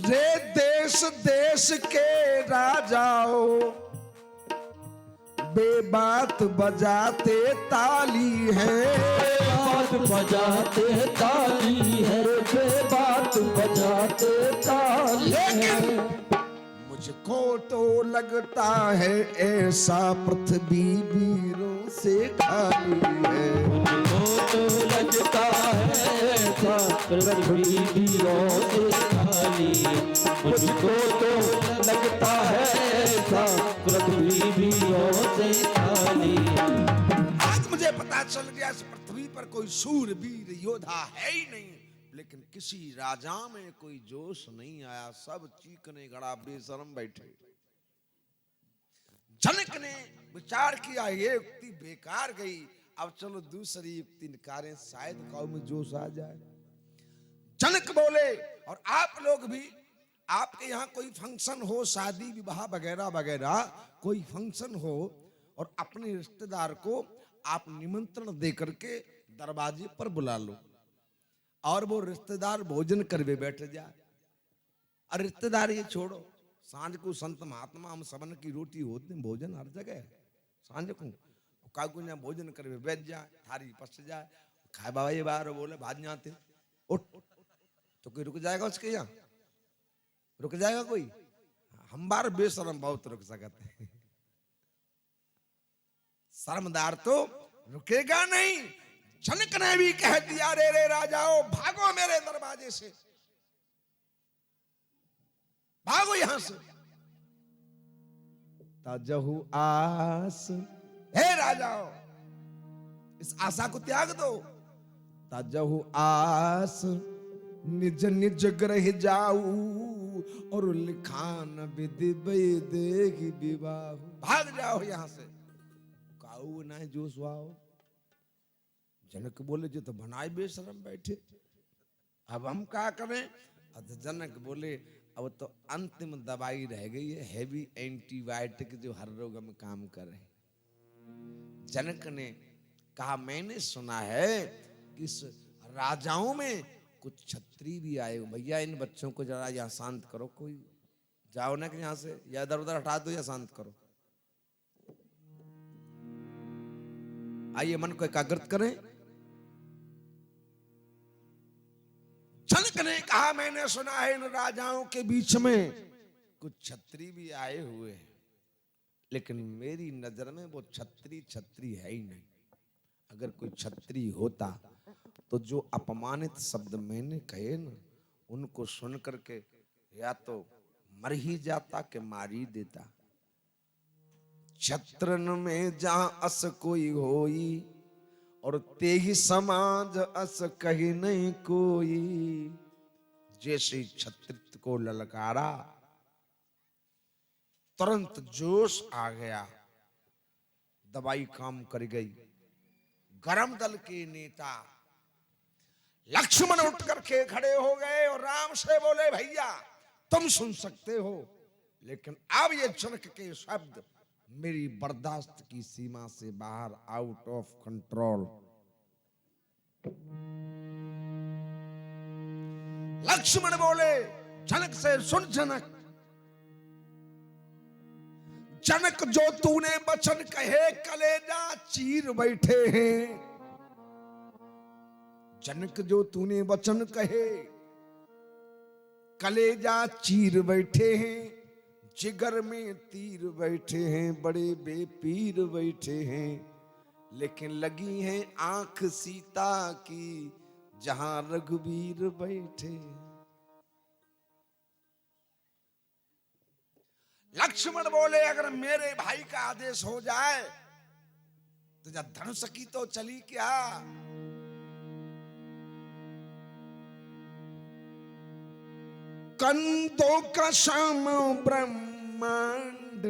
रे देश देश के राजाओं, बेबात बजाते ताली है, बात बजाते ताली है, बेबात बजाते ताली है। मुझको तो लगता है ऐसा पृथ्वी वीरों से खाली है, मुझको तो लगता है ऐसा पृथ्वी वीरों से खाली, मुझको तो लगता है ऐसा पृथ्वी वीरों से खाली। आज मुझे पता चल गया इस पृथ्वी पर कोई शूरवीर योद्धा है ही नहीं, लेकिन किसी राजा में कोई जोश नहीं आया, सब चीखने गड़ा बेशरम बैठे। जनक ने विचार किया, ये युक्ति बेकार गई, अब चलो दूसरी युक्ति निकालें, शायद कौम में जोश आ जाए। जनक बोले, और आप लोग भी, आपके यहाँ कोई फंक्शन हो, शादी विवाह वगैरह वगैरह कोई फंक्शन हो, और अपने रिश्तेदार को आप निमंत्रण दे करके दरवाजे पर बुला लो और वो रिश्तेदार भोजन करवे बैठ जाए। और रिश्तेदार ये छोड़ो, सांझ को संत महात्मा हम सबन की रोटी होती भोजन हर जगह सांझ को काकू ने भोजन करवे बैठ जाए, थारी पस जाए, खाए बाबा ये बाहर बोले भाज जाते उठ, तो कोई रुक जाएगा उसके यहाँ? रुक जाएगा कोई? हम बार बेशरम बहुत रुक सकते हैं, शर्मदार तो रुकेगा नहीं। जनक ने भी कह दिया रे रे राजाओ भागो मेरे दरवाजे से, भागो यहां से। तजहु आस, हे राजाओ इस आशा को त्याग दो। तजहु आस निज निज ग्रह जाऊ और लिखान विधि देगी विवाह। भाग जाओ यहां से, काऊ ना जो सुआओ। जनक बोले जो तो बनाए बेशरम बैठे, अब हम क्या करें? अब जनक बोले अब तो अंतिम दवाई रह गई है, हैवी एंटीबायोटिक जो हर रोग में काम करे। जनक ने कहा मैंने सुना है कि इस राजाओं में कुछ छत्री भी आए। भैया इन बच्चों को जरा यहाँ शांत करो, कोई जाओ ना कि यहाँ से, या इधर उधर हटा दो या शांत करो। आइए मन को एकाग्रत करें। जनक ने कहा मैंने सुना है इन राजाओं के बीच में कुछ छत्री भी आए हुए हैं, लेकिन मेरी नजर में वो छत्री है ही नहीं। अगर कोई छत्री होता तो जो अपमानित शब्द मैंने कहे ना उनको सुन करके या तो मर ही जाता कि मार ही देता। छत्रन में जहां अस कोई होई और ते ही समाज अस कहीं नहीं कोई। जैसे छत्रित को ललकारा तुरंत जोश आ गया, दवाई काम कर गई। गरम दल के नेता लक्ष्मण उठ करके खड़े हो गए और राम से बोले भैया तुम सुन सकते हो, लेकिन अब ये जनक के शब्द मेरी बर्दाश्त की सीमा से बाहर, आउट ऑफ कंट्रोल। लक्ष्मण बोले जनक से सुन जनक, जनक जो तूने वचन कहे कलेजा चीर बैठे हैं। जनक जो तूने वचन कहे कलेजा चीर बैठे हैं, जिगर में तीर बैठे हैं, बड़े बेपीर बैठे हैं। लेकिन लगी है आंख सीता की जहां रघुवीर बैठे। लक्ष्मण बोले अगर मेरे भाई का आदेश हो जाए तो जब धनुष की तो चली क्या। कंदों का शाम ब्रह्मांड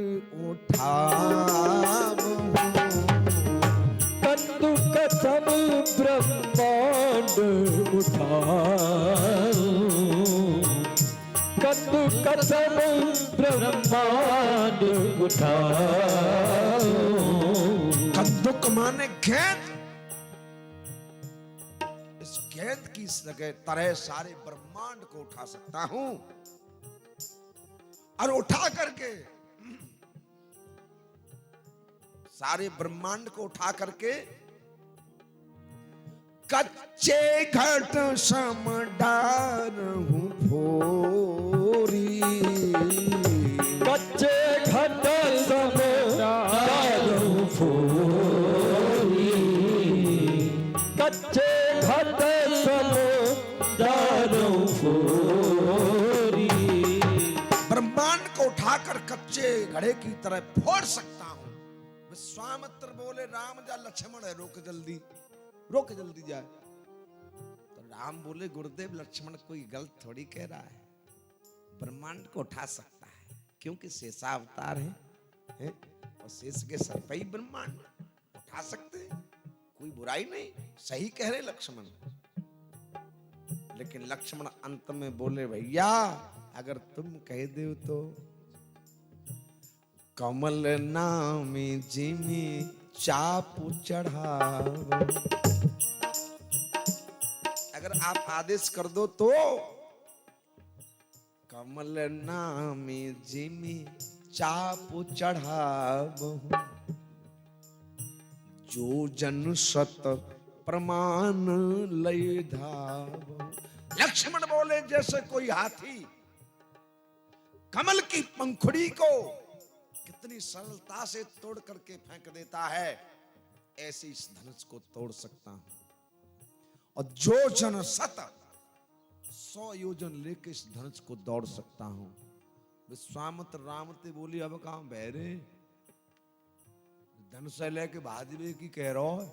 उठाव, कंदु कसम ब्रह्मांड उठाओ, कंदु कसम ब्रह्मांड उठाओ। कंदुक माने गेंद, इस गेंद की तरह सारे ब्रह्मांड को उठा सकता हूं और उठा करके सारे ब्रह्मांड को उठा करके कच्चे घट सम डारहूं फोरी। कच्चे घट सम डारहूं फोरी, कच्चे घट सम डारहूं फोरी। ब्रह्मांड को उठाकर कच्चे घड़े की तरह फोड़ सकता हूं। विश्वामित्र बोले राम जा लक्ष्मण है, रोक जल्दी, रोक जल्दी जाए। तो राम बोले गुरुदेव लक्ष्मण कोई गलत थोड़ी कह रहा है, ब्रह्मांड को उठा सकता है क्योंकि शेषावतार है और शेष के सर पे ही ब्रह्मांड उठा सकते हैं, कोई बुराई नहीं, सही कह रहे लक्ष्मण। लेकिन लक्ष्मण अंत में बोले भैया अगर तुम कह दो तो कमल नामी जिमी चाप चढ़ावो। अगर आप आदेश कर दो तो कमल नामी जिमी चाप चढ़ावो। जो जन सत प्रमाण लय धावो। लक्ष्मण बोले जैसे कोई हाथी कमल की पंखुड़ी को कितनी सरलता से तोड़ करके फेंक देता है, ऐसे इस धनुष को तोड़ सकता हूं। और जो जन सत 100 योजन लेके इस धनुष को दौड़ सकता हूं। विश्वामित्र राम ते बोली अब कहां बहरे धनुष लेके भाजबे की कह रहा है।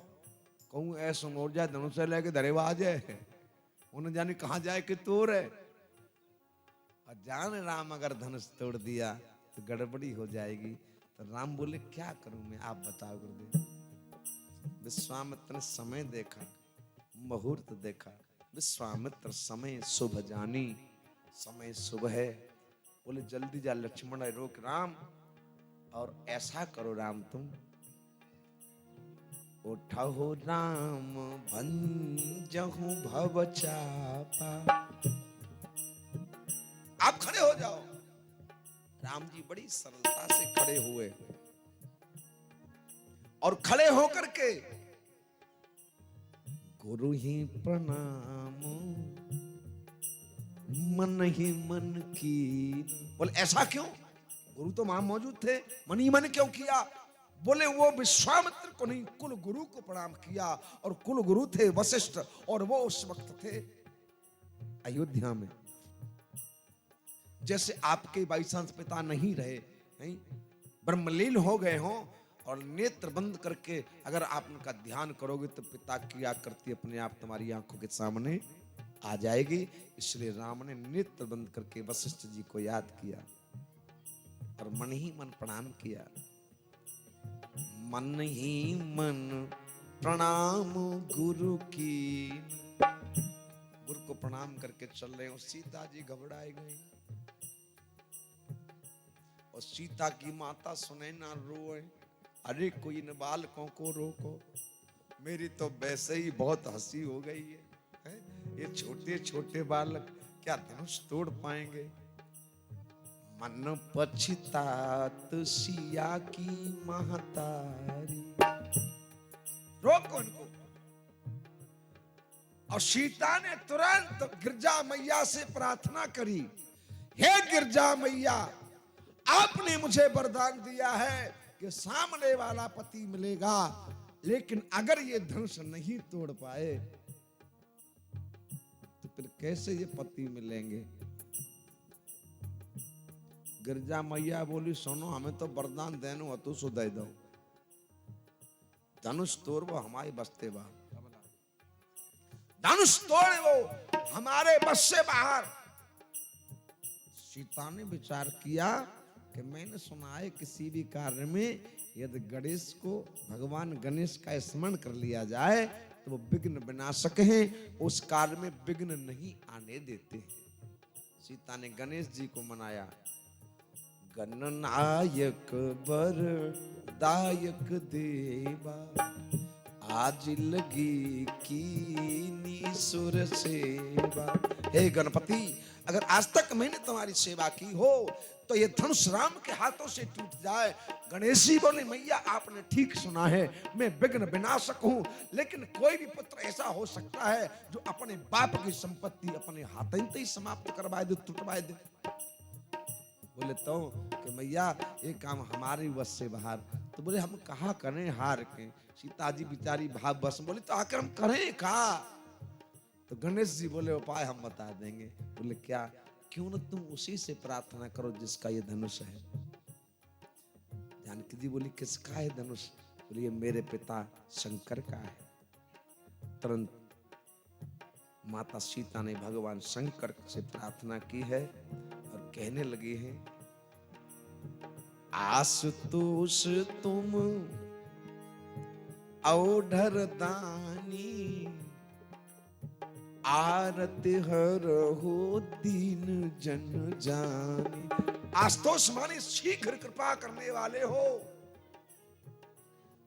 कहूं ऐसा हो जाए धनुष लेके धरेबाज है, उन्हें जाने कहां जाए कि तोड़ है। और जान राम अगर धनुष तोड़ दिया तो गड़बड़ी हो जाएगी। तो राम बोले क्या करूं मैं, आप बताओ गुरुदेव। विश्वामित्र ने समय देखा, मुहूर्त देखा। विश्वामित्र समय शुभ जानी, समय शुभ है। बोले जल्दी जा लक्ष्मण रोक राम, और ऐसा करो राम तुम उठाओ राम भंजहु भव चापा। आप खड़े हो जाओ। राम जी बड़ी सरलता से खड़े हुए और खड़े होकर के गुरु ही प्रणाम मन ही मन की। बोले ऐसा क्यों, गुरु तो वहां मौजूद थे, मन ही मन क्यों किया। बोले वो विश्वामित्र को नहीं, कुल गुरु को प्रणाम किया। और कुल गुरु थे वशिष्ठ, और वो उस वक्त थे अयोध्या में। जैसे आपके बाईसांस पिता नहीं रहे, नहीं ब्रह्मलीन हो गए हों, और नेत्र बंद करके अगर आप उनका ध्यान करोगे तो पिता की आकृति अपने आप तुम्हारी आंखों के सामने आ जाएगी। इसलिए राम ने नेत्र बंद करके वशिष्ठ जी को याद किया और मन ही मन प्रणाम किया। मन ही मन प्रणाम गुरु की। गुरु को प्रणाम करके चल रहे हो। सीता जी घबराए गई, और सीता की माता सुनैना रोए, अरे कोई इन बालकों को रोको, मेरी तो वैसे ही बहुत हंसी हो गई है? ये छोटे छोटे बालक क्या धनुष तोड़ पाएंगे। मन पछतात सिया की महतारी, रोको इनको। और सीता ने तुरंत गिरजा मैया से प्रार्थना करी, हे गिरजा मैया, आपने मुझे वरदान दिया है कि सामने वाला पति मिलेगा, लेकिन अगर ये धनुष नहीं तोड़ पाए तो फिर कैसे ये पति मिलेंगे। गिरजा मैया बोली सुनो, हमें तो वरदान देनो हो तो सो दे दो, धनुष तोड़ वो हमारे बस्ते बाहर, धनुष तोड़ वो हमारे बस से बाहर। सीता ने विचार किया कि मैंने सुना है किसी भी कार्य में यदि गणेश को, भगवान गणेश का स्मरण कर लिया जाए तो वो विघ्न विनाशक हैं, उस कार्य में विघ्न नहीं आने देते। सीता ने गणेश जी को मनाया। गणनायक वर दायक देवा, आज लगी कीनी सुर सेवा। हे गणपति, अगर आज तक मैंने तुम्हारी सेवा की हो तो ये धनुष राम के हाथों से टूट जाए। गणेश जी बोले मैया आपने ठीक सुना है, मैं विघ्न विनाशक हूं, लेकिन कोई भी पुत्र ऐसा हो सकता है जो अपने बाप की संपत्ति अपने हाथों से ही समाप्त करवा दे, टुटवा दे। बोले तो कि मैया ये काम हमारे बस से बाहर। तो बोले हम कहा करें हार के। सीता जी बेचारी भाव बस बोले तो आकर हम करें का। तो गणेश जी बोले उपाय हम बता देंगे। बोले क्या, क्यों न तुम उसी से प्रार्थना करो जिसका ये धनुष है। जानकी जी बोली किसका है धनुष। बोले ये मेरे पिता शंकर का है। तुरंत माता सीता ने भगवान शंकर से प्रार्थना की है और कहने लगी है, आशुतोष तुम औढर दानी, आरत हर हो दीन जन जानी। आस्तोष माने शीघ्र कृपा करने वाले हो।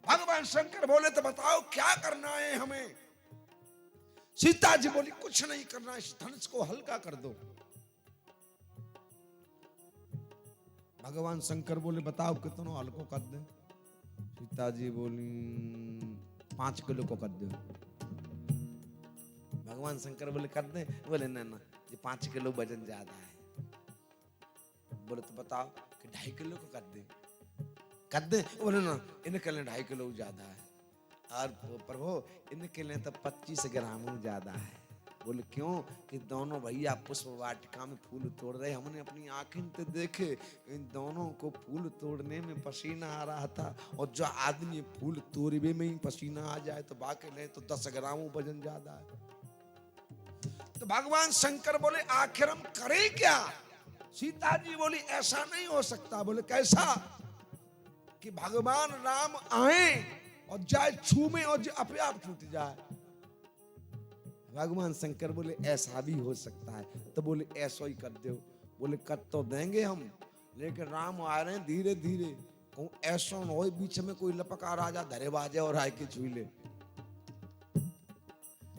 भगवान शंकर बोले तो बताओ क्या करना है हमें। सीता जी बोली कुछ नहीं करना, इस धनुष को हल्का कर दो। भगवान शंकर बोले बताओ कितना हल्को कर दे। सीता जी बोली 5 किलो को कर दो। भगवान शंकर बोले कर दे। बोले ना ना, ये 5 किलो वजन ज्यादा है। बोले तो बताओ कि 2.5 किलो को कर दे। कर दे। बोले ना, इनके लिए 2.5 किलो ज्यादा है, और प्रभु इनके लिए तो 25 ग्राम ज्यादा है। बोले क्यों? कि दोनों भैया पुष्प वाटिका में फूल तोड़ रहे, हमने अपनी आंखें से देखे, इन दोनों को फूल तोड़ने में पसीना आ रहा था। और जो आदमी फूल तोड़ने में ही पसीना आ जाए तो बाकी ले तो 10 ग्राम वजन ज्यादा है। तो भगवान शंकर बोले आखिर हम करें क्या? सीता जी बोली ऐसा नहीं हो सकता। बोले कैसा? कि भगवान राम आए और जाए छूमे और अपने आप टूट जाए। भगवान शंकर बोले ऐसा भी हो सकता है। तो बोले ऐसा ही कर दो। बोले कर तो देंगे हम, लेकिन राम आ रहे हैं धीरे धीरे, कहूं ऐसा न हो बीच में कोई लपका राजा धरे बाजे और आए के छुई ले।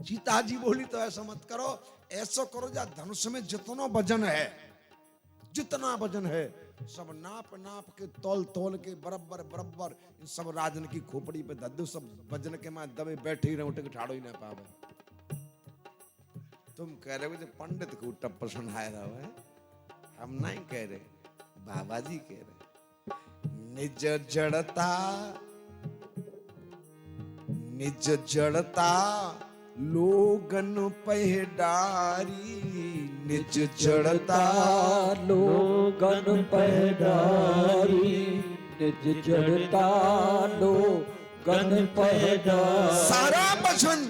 सीता जी बोली तो ऐसा मत करो, ऐसा करो जा धनुष में जितना वजन है, जितना वजन है सब नाप नाप के तौल तौल के बराबर बराबर इन सब राजन की खोपड़ी पे दद्दू, सब वजन के मैं दबे बैठे ही रहे, उठ के ठाड़ो ही ना पावे। तुम कह रहे हो जो पंडित को टप्पर सुनाया रहा है, हम नहीं कह रहे, बाबा जी कह रहे। निज जड़ता लोगन पहडारी, निज जड़ता लोगन पहडारी, निज जड़ता लोगन पहडारी। सारा वजन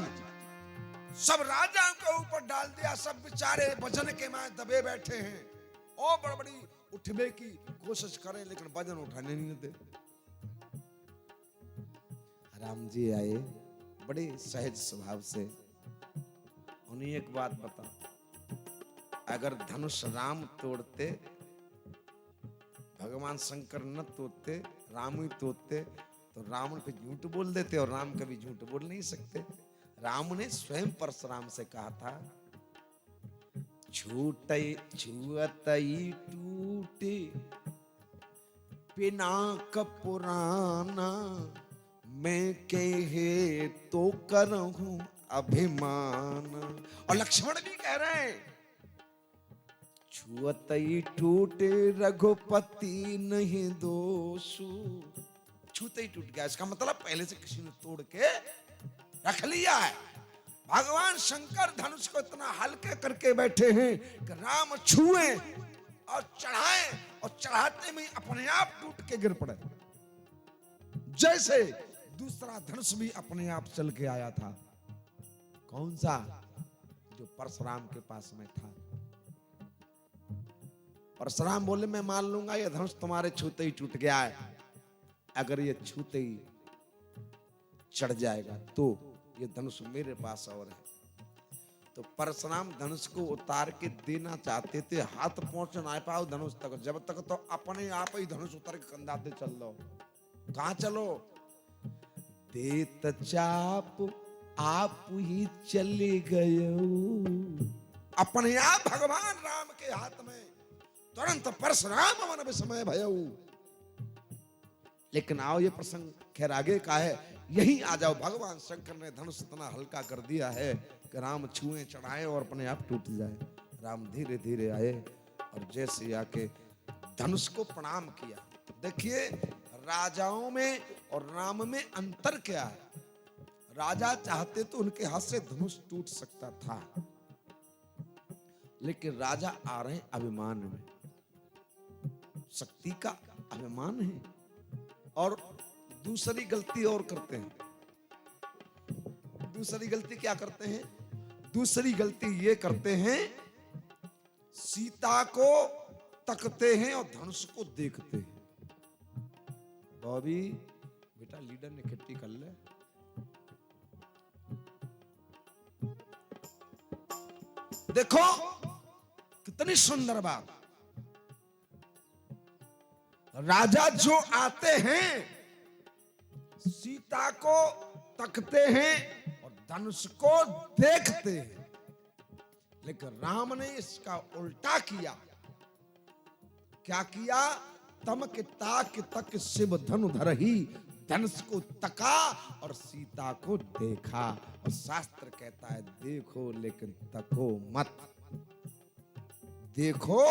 सब राजाओं के ऊपर डाल दिया, सब बेचारे वजन के मां दबे बैठे हैं और बड़ी उठने की कोशिश करें लेकिन वजन उठाने नहीं देते। राम जी आए बड़े सहज स्वभाव से, उन्हें एक बात बता, अगर धनुष राम तोड़ते, भगवान शंकर न तोड़ते, राम ही तोड़ते तो रावण पे झूठ बोल देते, और राम कभी झूठ बोल नहीं सकते। राम ने स्वयं परशुराम से कहा था छूटई छुअतई टूटे पिनाक पुराना, मैं कहे तो करहूं अभिमान। और लक्ष्मण भी कह रहे हैं छुअतई टूटे रघुपति नहीं दोषु। छूते ही टूट गया, इसका मतलब पहले से किसी ने तोड़ के रख लिया है। भगवान शंकर धनुष को इतना हल्के करके बैठे हैं कि राम छुए और चढ़ाए, और चढ़ाते में अपने आप टूट के गिर पड़े, जैसे दूसरा धनुष भी अपने आप चल के आया था। कौन सा? जो परशुराम के पास में था। परशुराम बोले मैं मान लूंगा ये धनुष तुम्हारे छूते ही टूट गया है, अगर ये छूते ही चढ़ जाएगा तो ये धनुष मेरे पास और है। तो परशुराम धनुष को उतार के देना चाहते थे, हाथ पहुंच ना पाओ धनुष तक, जब तक तो अपने आप ही धनुष उतार के कंधाते चल लो। कहां चलो? देत चाप आप ही चले गए। अपने आप भगवान राम के हाथ में तुरंत परशुराम मन विस्मय भयऊ। लेकिन आओ ये प्रसंग खैर आगे का है, यही आ जाओ। भगवान शंकर ने धनुष इतना हल्का कर दिया है कि राम छुए चढ़ाए और अपने आप टूट जाए। राम धीरे धीरे आए और जैसे आके धनुष को प्रणाम किया। देखिए राजाओं में और राम में अंतर क्या है। राजा चाहते तो उनके हाथ से धनुष टूट सकता था, लेकिन राजा आ रहे अभिमान में, शक्ति का अभिमान है। और दूसरी गलती और करते हैं। दूसरी गलती क्या करते हैं? दूसरी गलती ये करते हैं सीता को तकते हैं और धनुष को देखते हैं। बॉबी बेटा लीडर ने इकट्ठी कर ले। देखो कितनी सुंदर बात। राजा जो आते हैं सीता को तकते हैं और धनुष को देखते हैं, लेकिन राम ने इसका उल्टा किया। क्या किया? तम के ताक तक शिव धनु धरही, धनुष को तका और सीता को देखा। और शास्त्र कहता है देखो लेकिन तको मत, देखो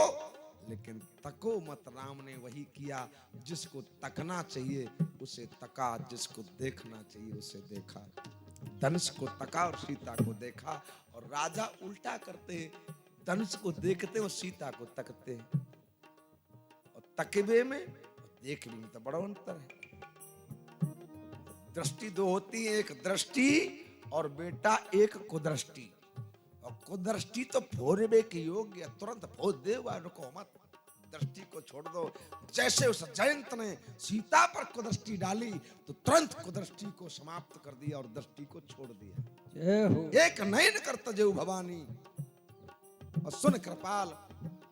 लेकिन तको मत। राम ने वही किया, जिसको तकना चाहिए उसे तका, जिसको देखना चाहिए उसे देखा। धनुष को तका और सीता को देखा। और राजा उल्टा करते हैं, धनुष को देखते और सीता को तकते हैं। और तकबे में और देखने में तो बड़ा अंतर है। दृष्टि दो होती है, एक दृष्टि और बेटा एक कुदृष्टि। और कुदृष्टि तो फोड़ने के योग्य, तुरंत फोड़ दे, रुको मत, दृष्टि को छोड़ दो। जैसे उस जयंत ने सीता पर कुदृष्टि डाली तो तुरंत कुदृष्टि को समाप्त कर दिया और दृष्टि को छोड़ दिया। जय हो। एक नयन करत जेऊ भवानी और सुन कृपाल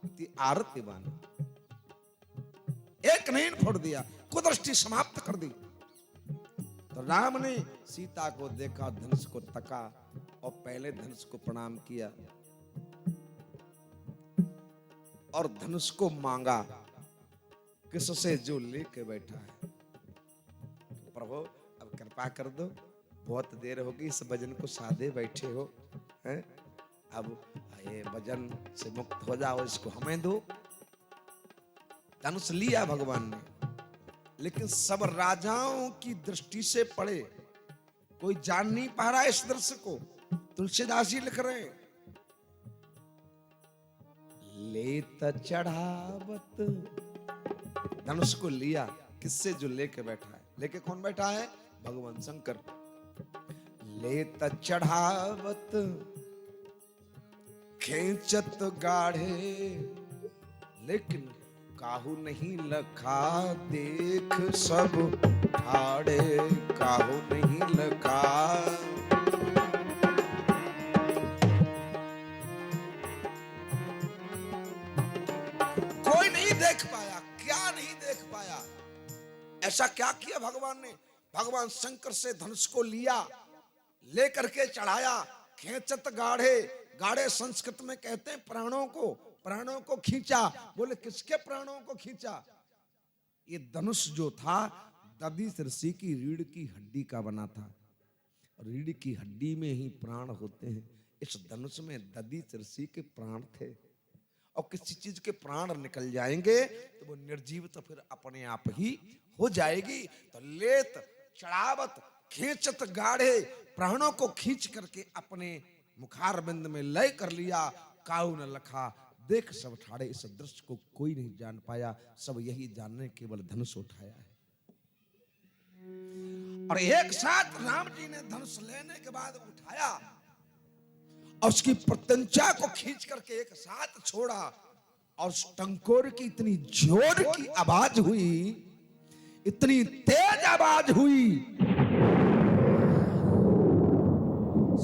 ती आरती बानी। एक नयन फोड़ दिया, कुदृष्टि समाप्त कर दी। तो राम ने सीता को देखा, धनुष को तका और पहले धनुष को प्रणाम किया और धनुष को मांगा किससे? जो लेके बैठा है। प्रभु अब कृपा कर दो, बहुत देर होगी इस भजन को साधे बैठे हो हैं? अब ये भजन से मुक्त हो जाओ, इसको हमें दो। धनुष लिया भगवान ने, लेकिन सब राजाओं की दृष्टि से पड़े, कोई जान नहीं पा रहा इस दृश्य को। तुलसीदास जी लिख रहे हैं, लेत चढ़ावत, धनुष को लिया किससे? जो लेके बैठा है। लेके कौन बैठा है? भगवान शंकर। लेत चढ़ावत खींचत गाढ़े, लेकिन काहू नहीं लखा, देख सब ठाड़े काहू नहीं लखा। कोई नहीं देख पाया। क्या नहीं देख पाया? ऐसा क्या किया भगवान ने? भगवान शंकर से धनुष को लिया, लेकर के चढ़ाया, खींचत गाढ़े, गाढ़े संस्कृत में कहते हैं प्राणों को, प्राणों को खींचा। बोले किसके प्राणों को खींचा? ये धनुष जो था दधीच ऋषि की रीढ़ की हड्डी का बना था। रीढ़ की हड्डी में ही प्राण होते हैं। इस धनुष में दधीच ऋषि के प्राण थे। और किसी चीज के प्राण निकल जाएंगे तो वो निर्जीव तो फिर अपने आप ही हो जाएगी। तो लेत चढ़ावत खींचत गाढ़े, प्राणों को खींच करके अपने मुखार बिंद में लय कर लिया। काऊ न लखा, देख सब ठाड़े। इस दृश्य को कोई नहीं जान पाया, सब यही जानने केवल धनुष उठाया है। और एक साथ राम जी ने धनुष लेने के बाद उठाया और उसकी प्रत्यंचा को खींच करके एक साथ छोड़ा। और उस टंकोर की इतनी जोर की आवाज हुई, इतनी तेज आवाज हुई,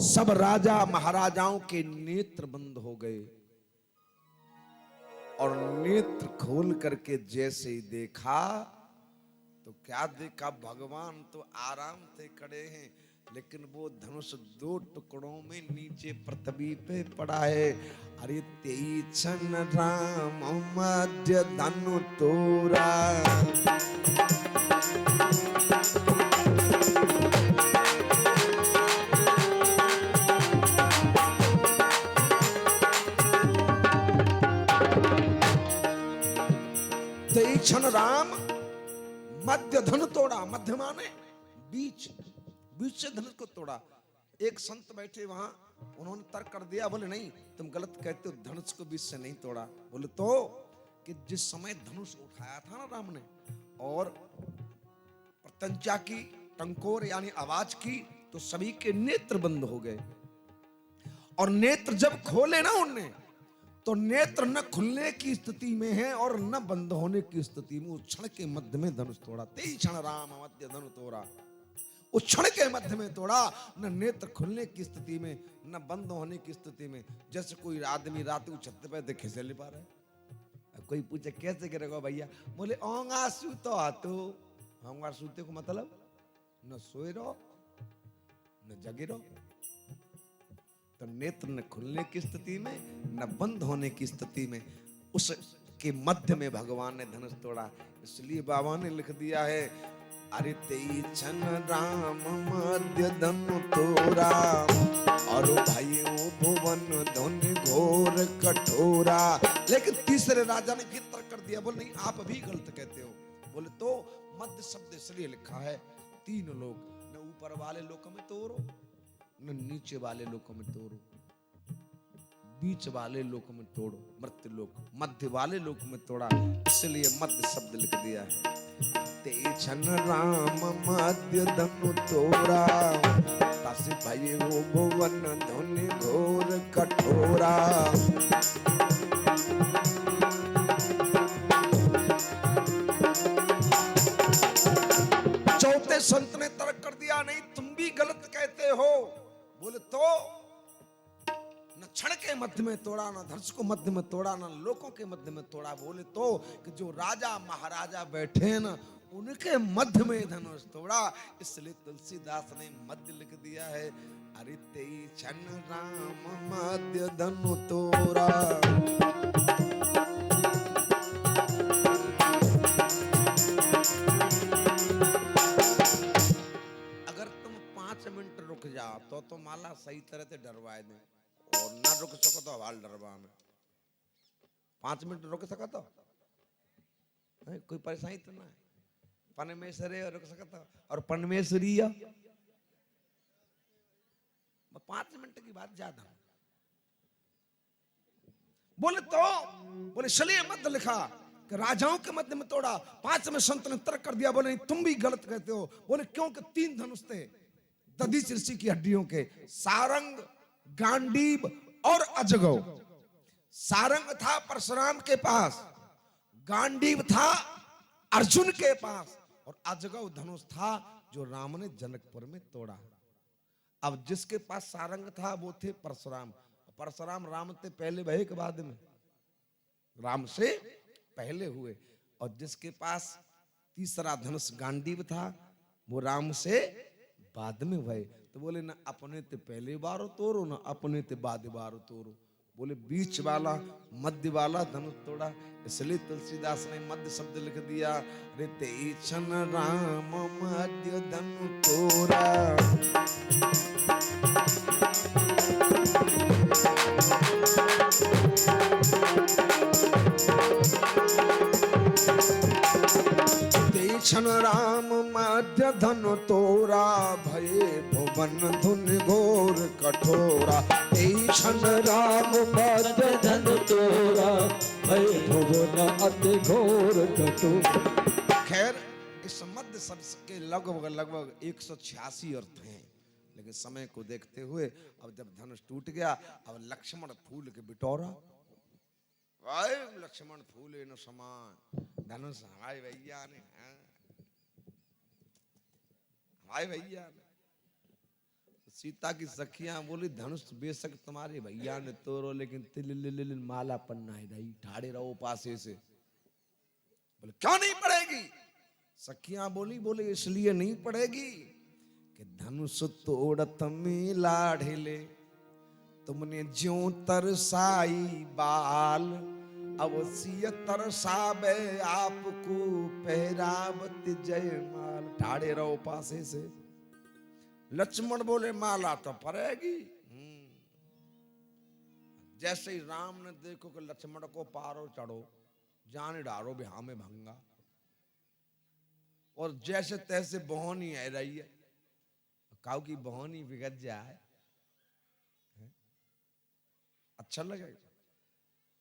सब राजा महाराजाओं के नेत्र बंद हो गए। और नेत्र खोल करके जैसे ही देखा तो क्या देखा? भगवान तो आराम से खड़े हैं, लेकिन वो धनुष दो टुकड़ों में नीचे पृथ्वी पे पड़ा है। अरे तेई छन राम मध्य धनु तोरा, तेई छन राम मध्य धनु तोड़ा। मध्य माने बीच, बीच से धनुष को तोड़ा। एक संत बैठे वहां, उन्होंने तर्क कर दिया, बोले नहीं तुम गलत कहते हो, धनुष को बीच से नहीं तोड़ा। बोले तो कि जिस समय धनुष उठाया था ना राम ने और प्रत्यंचा की, टंकोर यानी आवाज की, तो सभी के नेत्र बंद हो गए। और नेत्र जब खोले ना उनने, तो नेत्र न खुलने की स्थिति में है और न बंद होने की स्थिति में। उस क्षण के मध्य में धनुष तोड़ा। तेई क्षण राम मध्य धनु तोड़ा। उस क्षण के मध्य में तोड़ा, न नेत्र खुलने की स्थिति में, न बंद होने की स्थिति में। जैसे कोई आदमी रात को छत पे देखे से ले पा रहा है। कोई पूछे कैसे करेगा भैया, बोले ओंगा सूतो हाथो। ओंगा सूते को मतलब न सोए रहो न जगे रहो। तो नेत्र न खुलने की स्थिति में, न बंद होने की स्थिति में, उसके मध्य में भगवान ने धनुष तोड़ा। इसलिए बाबा ने लिख दिया है, अरे तेई छन राम मध्य धनु तोड़ा, और भाई भुवन धुन घोर कठोरा। लेकिन तीसरे राजा ने फिर तर्क कर दिया, बोले नहीं आप भी गलत कहते हो। बोले तो मध्य शब्द इसलिए लिखा है, तीन लोग, न ऊपर वाले लोक में तोड़ो, न नीचे वाले लोकों में तोड़ो, बीच वाले लोक में तोड़ो, मृत्यु लोक, मध्य वाले लोक में तोड़ा, इसलिए मध्य शब्द लिख दिया है। ते छन राम मध्य धनु तोड़ा, तासी भाई वो भुवन धुनि घोर कठोरा। चौथे संत ने तर्क कर दिया, नहीं तुम भी गलत कहते हो। बोले तो न क्षण के मध्य में तोड़ा, न धनुष को मध्य में तोड़ा, न लोकों के मध्य में तोड़ा। बोले तो कि जो राजा महाराजा बैठे न उनके मध्य में धनुष तोड़ा। इसलिए तुलसीदास ने मध्य लिख दिया है, अरे तेई छन राम मध्य धनु तोड़ा। अगर तुम 5 मिनट रुक जाओ तो माला सही तरह से डरवाए दे, और ना रुक सको तो हवाल डरवा में। 5 मिनट रुक सका तो कोई परेशानी तो ना है। परमेश्वर रुक सकता और परमेश्वरी 5 मिनट की बात ज्यादा। बोले तो बोले चलिए मध्य लिखा कि राजाओं के मध्य में तोड़ा। 5 में संत ने तर्क कर दिया, बोले तुम भी गलत कहते हो। बोले क्योंकि 3 धनुष थे दधीच ऋषि की हड्डियों के, सारंग, गांडीव और अजगव। सारंग था परशुराम के पास, गांडीव था अर्जुन के पास, और अजगव धनुष था जो राम ने जनकपुर में तोड़ा। अब जिसके पास सारंग था वो थे परशुराम। परशुराम राम से पहले भय के बाद में, राम से पहले हुए। और जिसके पास तीसरा धनुष गांडीव था वो राम से बाद में भय। तो बोले ना अपने ते पहले बार तोड़ो, ना अपने ते बाद बार तोड़ो। बोले बीच वाला मध्य वाला धनुष तोड़ा। इसलिए तुलसीदास ने मध्य शब्द लिख दिया, रे तेई छन राम मध्य धनु तोड़ा। तेई छन राम मध्य धनु तोड़ा, भये भुवन धुनि घोर कठोरा। तेई छन राम मध्य धनु तोड़ा, भये भुवन अति घोर कठोरा। खैर इस मध्य शब्द के लगभग 186 अर्थ हैं, लेकिन समय को देखते हुए अब जब धनुष टूट गया, अब लक्ष्मण फूल के बिटोरा। लक्ष्मण फूल न समान धनुष हमारे भैया ने, हमारे भैया ने। सीता की सखियां बोली धनुष बेशक तुम्हारे भैया ने तोड़ो, लेकिन तिल माला पन्ना है नहीं, ठाड़े रहो पासे से। बोले क्यों नहीं पड़ेगी? सखियां बोली, बोले इसलिए नहीं पड़ेगी कि धनुष तोड़त में लाढ़ेले, तुमने ज्यों तरसाई बाल, अवश्य तरसावे आपको पहरावत जयमाल। ठाड़े रहो पासे से। लक्ष्मण बोले माला तो पड़ेगी। जैसे ही राम ने देखो कि लक्ष्मण को पारो चढ़ो, जान डारो बिहा में भंगा, और जैसे तैसे बहोनी है रही है, काऊ की बहोनी बिगड़ जाए अच्छा लगेगा।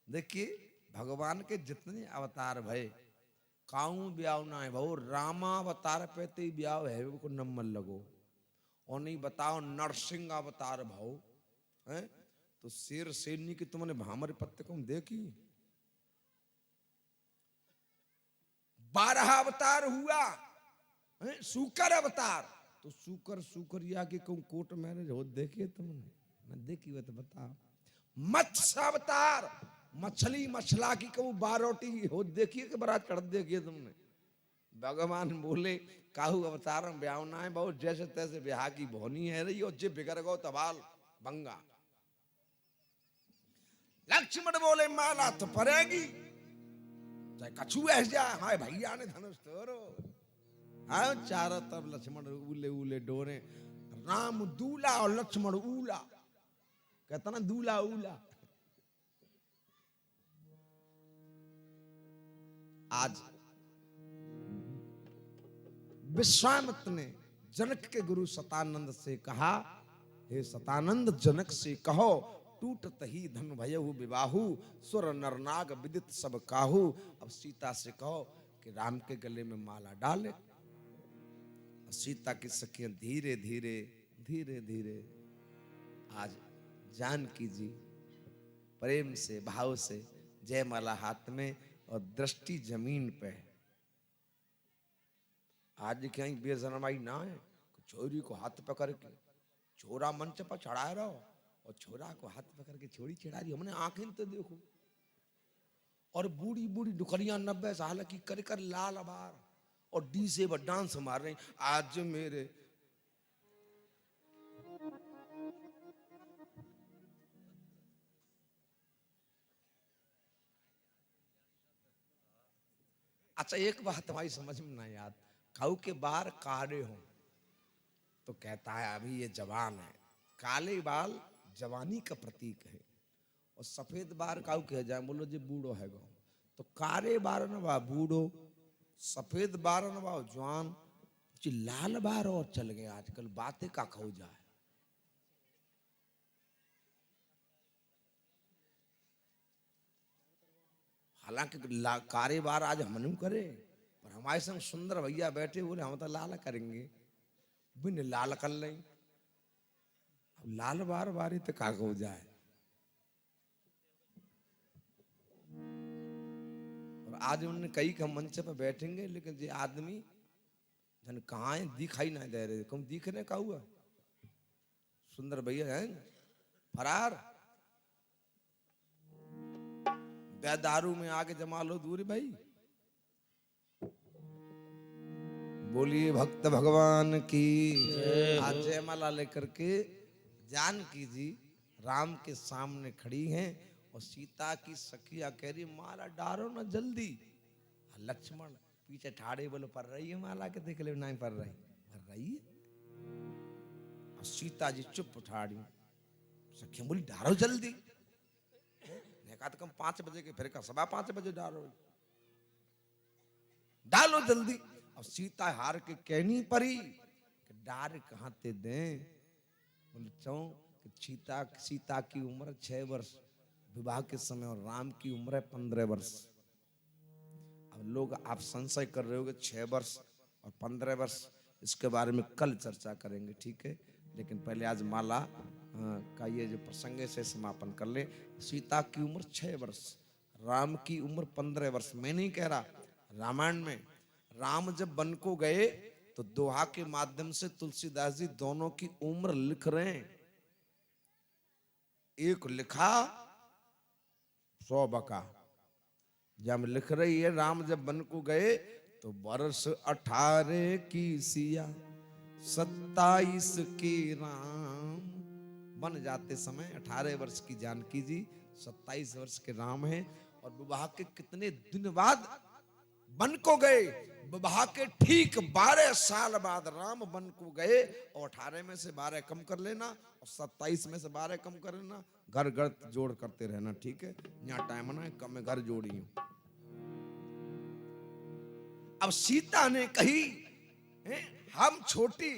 देखिए भगवान के जितने अवतार भय, काऊ ब्याव ना है भाव, रामावतार पे ते ब्याव है वो को नंबर लगो। और नहीं बताओ नरसिंह अवतार भाव है तो शेर शेरनी की तुमने भामर पत्ते को देखी। 12 अवतार हुआ, सूकर अवतार, तो सुकरिया की कहूँ कोर्ट मैरिज हो देखिए तुमने? मैं देखी हुआ तो बताओ। मत्स्य अवतार मछली मछला की कहूँ बारोटी हो देखिए कि बरात चढ़ देखिए तुमने? भगवान बोले काहू अवतार में ब्याहना है बहुत जैसे तैसे ब्याह की भोनी है रही और जे बिगड़ गो तबाल भंगा। लक्ष्मण बोले माला तो पड़ेगी चाहे कछू ऐस जाए हमारे भैया ने धनुष तोड़ो। हाँ चारों तरफ लक्ष्मण उले उले डोरे, राम दूला और लक्ष्मण ऊला, कहता ना दूला ऊला। आज विश्वामित्र ने जनक के गुरु सतानंद से कहा, हे सतानंद जनक से कहो टूटत ही धन भयहु विवाहु सुर नरनाग विदित सब काहू। अब सीता से कहो कि राम के गले में माला डाले। सीता की सखियां धीरे धीरे धीरे धीरे आज जानकी जी प्रेम से भाव से जयमाला हाथ में और दृष्टि जमीन पे। आज कहीं बेजनमाई ना है, छोरी को हाथ पकड़ के छोरा मंच पर चढ़ाए रहो और छोरा को हाथ पकड़ के छोरी चढ़ा रही। हमने आंखें तो देखो। और बूढ़ी बूढ़ी दुखलियां 90 साल की कर कर लाल बार और डीजे पर डांस मार रहे हैं। आज मेरे अच्छा एक बात हमारी समझ में ना याद, काऊ के बाल काले हो तो कहता है अभी ये जवान है, काले बाल जवानी का प्रतीक है। और सफेद बाल काऊ कह जाए बोलो जी बूढ़ो है गो, तो काले बाल न बा बूढ़ो, सफेद बाल न बा जवान, जी लाल बार और चल गए आजकल बातें का खो जाए। हालांकि कारे बार आज हम नहीं करे, पर हमारे संग सुंदर भैया बैठे बोले हम तो लाल करेंगे, बिन लाल कर लें। अब लाल बार बारी तो का हो जाए। और आज उन्होंने कही कि हम मंच पर बैठेंगे, लेकिन ये आदमी जन कहाँ है दिखाई नहीं दे रहे। कम दिखने का हुआ सुंदर भैया हैं फरार, बेदारू में आके जमा लो दूरी भाई। बोलिए भक्त भगवान की आज जयमाला लेकर के जानकी जी राम के सामने खड़ी हैं और सीता की सखिया कह रही माला डालो ना जल्दी। लक्ष्मण पीछे ठाड़े बोले पर रही है माला के देख ले नहीं पर रही है। और सीता जी चुप ठाड़ी, सखिया बोली डालो जल्दी। ने कहा तो कम 5 बजे के फिर का 5:15 बजे डालो जल्दी। अब सीता हार के कहनी परी कि डार कहाँ ते दें। बोले चौ कि सीता की उम्र 6 वर्ष विवाह के समय और राम की उम्र है 15 वर्ष। अब लोग आप संशय कर रहे हो कि 6 वर्ष और 15 वर्ष, इसके बारे में कल चर्चा करेंगे, ठीक है। लेकिन पहले आज माला का ये जो प्रसंग है से समापन कर ले। सीता की उम्र 6 वर्ष, राम की उम्र 15 वर्ष। मैं नहीं कह रहा, रामायण में राम जब वन को गए तो दोहा के माध्यम से तुलसीदास जी दोनों की उम्र लिख रहे हैं। एक लिखा 100 बका, जब लिख रही है राम जब वन को गए तो वर्ष 18 की सिया 27 की राम। बन जाते समय 18 वर्ष की जानकी जी, 27 वर्ष के राम हैं। और विवाह के कितने दिन बाद वन को गए, विवाह के ठीक 12 साल बाद राम वन को गए। और 18 में से 12 कम कर लेना और 27 में से 12 कम कर लेना, घर घर जोड़ करते रहना, ठीक है। यहाँ टाइम ना कम में घर जोड़ी हूं। अब सीता ने कही हम छोटी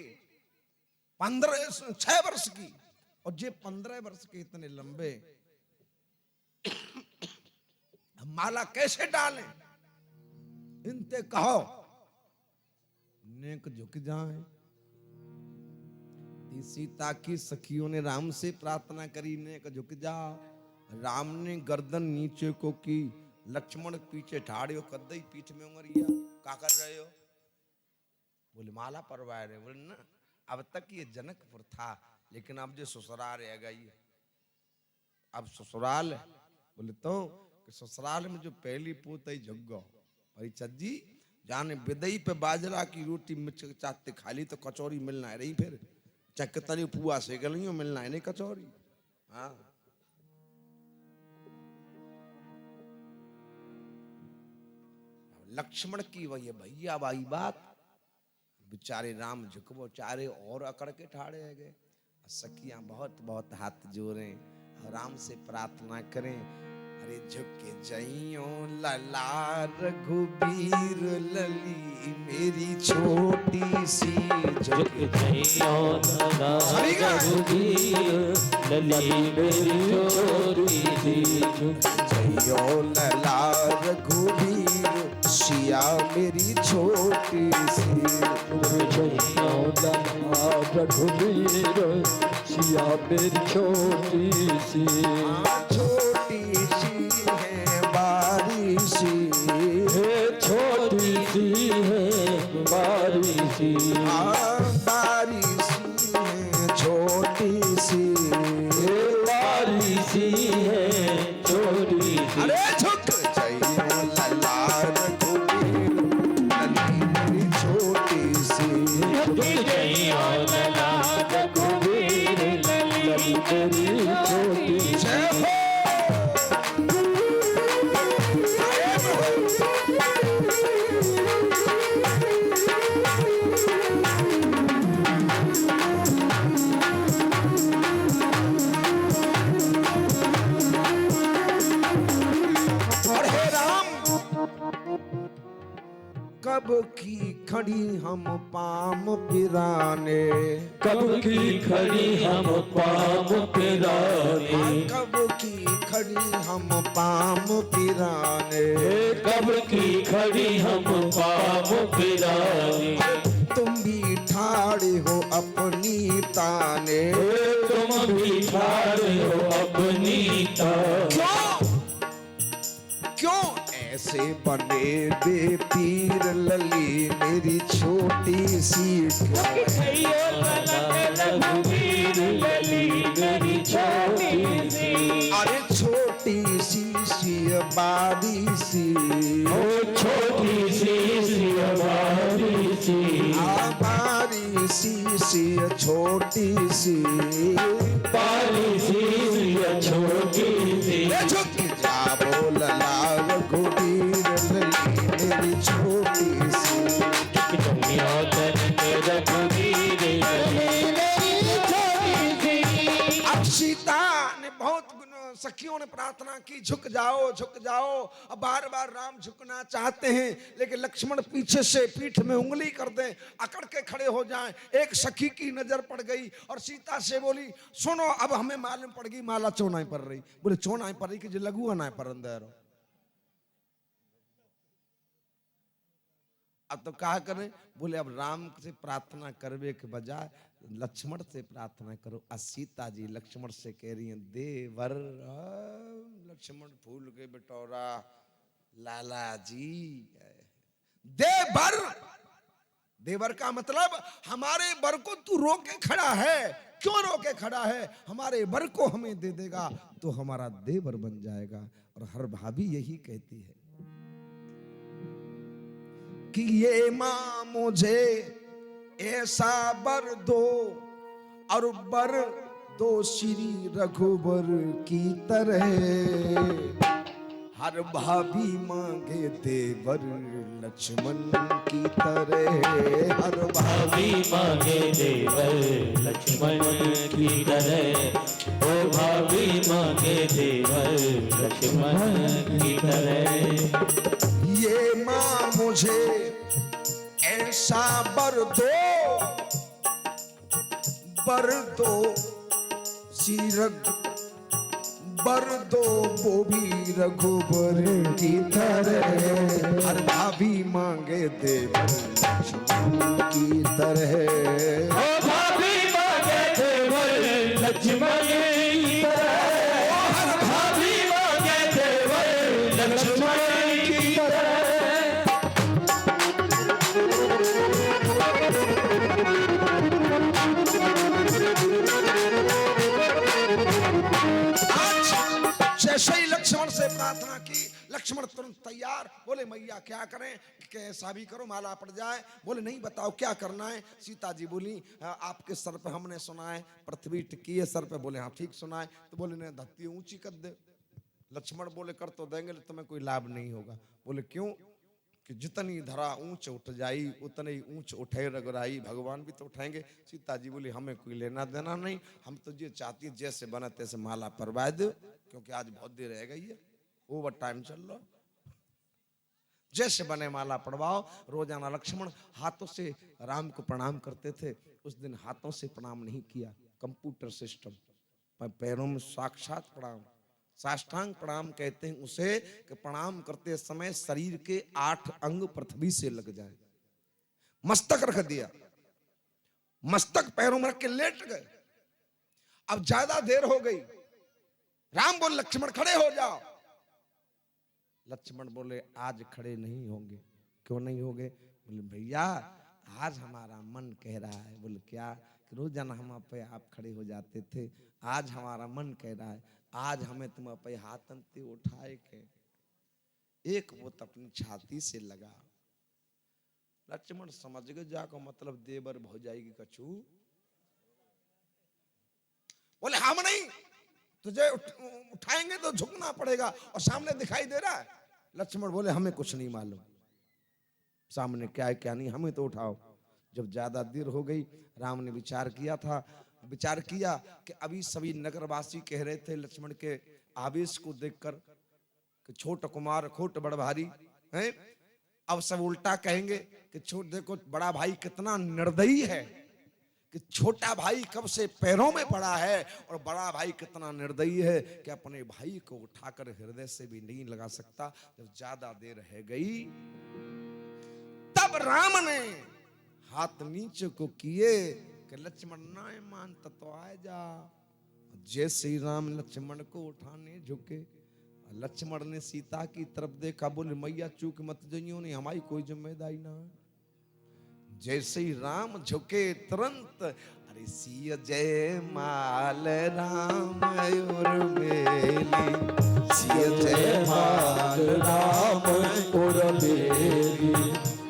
6 वर्ष की और ये 15 वर्ष के इतने लंबे, हम माला कैसे डालें? इनते कहो नेक झुक जाए। सीता की सखियों ने राम से प्रार्थना करी नेक झुक जाओ। राम ने गर्दन नीचे को की, लक्ष्मण पीछे ठाड़े हो, कदई पीठ में उंगरिया, क्या कर रहे हो? बोले माला परवाए रहे। बोले ना अब तक ये जनकपुर था, लेकिन अब जो ससुराल रह गई, अब ससुराल बोले तो कि ससुराल में जो पहली पूत है जग्गो परिचत जी जाने विदई पे बाजरा की रोटी मिर्च चाटते खा ली तो कचौरी मिलना है रही, फिर चक तली पुआ से गलियों मिलना है नहीं कचौरी। हाँ लक्ष्मण की वही भैया भाई बात, बेचारे राम झुकबो चारे और अकड़ के ठाड़े है गए। सखियां बहुत बहुत हाथ जोड़े और राम से प्रार्थना करें, अरे झुक जइयो लला रघुबीर लली मेरी छोटी सी झुक जइयो लला रघुबीर लली मेरी छोटी सी, झुक जइयो लला रघुबीर सिया मेरी छोटी सी, जइयो लला रघुबीर सिया मेरी छोटी सी। छोटी सी है बारिशी, छोटी सी है बारिशी, बारिशी है छोटी सी, बारिशी है छोटी सी। अरे झुक जइयो लला रघुबीर लली मेरी छोटी सी, झुक जइयो लला रघुबीर लली मेरी छोटी सी। कब की खड़ी हम पाम पिराने, कब की खड़ी हम पाम पिराने, कब की खड़ी हम पाम पिराने, कब की खड़ी हम पाम पिराने। तुम भी ठाड़े हो अपनी ताने, तुम भी ठाड़े हो अपनी ताने। क्यों ऐसे बने बे पीर लली मेरी छोटी सी, अरे छोटी सी सी बारी सी, छोटी सी बारी सी, बारी सी छोटी सी, बारी सी छोटी सी। झुक जा बोल लाल रघुबीर लली मेरी छोटी सी, अब सीता ने बहुत सखियों ने प्रार्थना की झुक जाओ झुक जाओ। अब बार बार राम झुकना चाहते हैं, लेकिन लक्ष्मण पीछे से पीठ में उंगली कर दें, अकड़ के खड़े हो जाएं। एक सखी की नजर पड़ गई और सीता से बोली, सुनो अब हमें मालूम पड़ गई माला चोनाई पड़ रही। बोले चोनाई पड़ रही कि जो लगुआ ना पर अंदर। अब तो क्या करें? बोले अब राम से प्रार्थना करवे के बजाय लक्ष्मण से प्रार्थना करो। और सीता जी लक्ष्मण से कह रही हैं, देवर लक्ष्मण फूल के बटोरा लाला जी। देवर, देवर का मतलब हमारे वर को तू रोके खड़ा है। क्यों रोके खड़ा है? हमारे वर को हमें दे देगा तो हमारा देवर बन जाएगा। और हर भाभी यही कहती है कि ये माँ मुझे ऐसा वर दो और वर दो श्री रघुबर की तरह। हर भाभी मांगे देवर लक्ष्मण की तरह। हर भाभी मांगे देवर लक्ष्मण की तरह। ओ भाभी मांगे देवर लक्ष्मण की तरह। ये माँ मुझे ऐसा वर दो श्री वर दो वो भी रघुबर की तरह। हर भाभी मांगे देवर लक्ष्मण की तरह। ओ भाभी मांगे देवर लक्ष्मण की तरह। हर भाभी मांगे देवर लक्ष्मण की तरह। प्रार्थना की। लक्ष्मण तुरंत तैयार, बोले मैया क्या करें, कि ऐसा भी करो माला पड़ जाए। बोले नहीं बताओ क्या करना है। सीता जी बोली आपके सर पे हमने सुना है पृथ्वी टिकी है सर पे। बोले हाँ ठीक सुना है। तो बोले ने धरती ऊंची कर दे। लक्ष्मण बोले कर तो देंगे लेकिन तुम्हें कोई लाभ नहीं होगा। बोले क्यों, कि जितनी धरा ऊंच उठ जाई उतने ही ऊंच उठे रघुराई, भगवान भी तो उठाएंगे। सीता जी बोली हमें कोई लेना देना नहीं, हम तो ये चाहती है जैसे बना तैसे माला परवा दो, क्योंकि आज बहुत देर रह गई है, ओवर टाइम चल रहा। जैसे बने माला पड़वाओ। रोजाना लक्ष्मण हाथों से राम को प्रणाम करते थे। उस दिन हाथों से प्रणाम नहीं किया, कंप्यूटर सिस्टम, पैरों में साक्षात प्रणाम, साष्टांग प्रणाम कहते हैं उसे, कि प्रणाम करते समय शरीर के 8 अंग पृथ्वी से लग जाए। मस्तक रख दिया, मस्तक पैरों में रख के लेट गए। अब ज्यादा देर हो गई। राम बोले लक्ष्मण खड़े हो जाओ। लक्ष्मण बोले आज खड़े नहीं होंगे। क्यों नहीं होंगे? बोले भैया आज हमारा मन कह रहा है। बोले क्या? कि रोजाना हम पे आप खड़े हो जाते थे, आज हमारा मन कह रहा है आज हमें तुम पे हाथ अंते उठाए के एक वो अपनी छाती से लगा। लक्ष्मण समझ गए जाको मतलब देवर हो जाएगी कछु। बोले हम नहीं, तुझे उठाएंगे तो झुकना पड़ेगा और सामने दिखाई दे रहा है। लक्ष्मण बोले हमें कुछ नहीं मालूम, सामने क्या है क्या नहीं, हमें तो उठाओ। जब ज्यादा देर हो गई, राम ने विचार किया कि अभी सभी नगरवासी कह रहे थे लक्ष्मण के आवेश को देखकर कि छोट कुमार खोट बड़ भारी हैं। अब सब उल्टा कहेंगे कि छोट देखो बड़ा भाई कितना निर्दयी है, कि छोटा भाई कब से पैरों में पड़ा है, और बड़ा भाई कितना निर्दयी है कि अपने भाई को उठाकर हृदय से भी नहीं लगा सकता। जब ज्यादा देर रह गई, तब राम ने हाथ नीचे को किए कि लक्ष्मण ना मानता तो आ जा। जैसे ही राम लक्ष्मण को उठाने झुके, लक्ष्मण ने सीता की तरफ देखा। बोले मैया चूक मत जाइयो, नहीं हमारी कोई जिम्मेदारी ना है। जैसे ही राम झुके तुरंत अरे सिय जय माल राम और मेली, सिय जय माल राम और मेरी,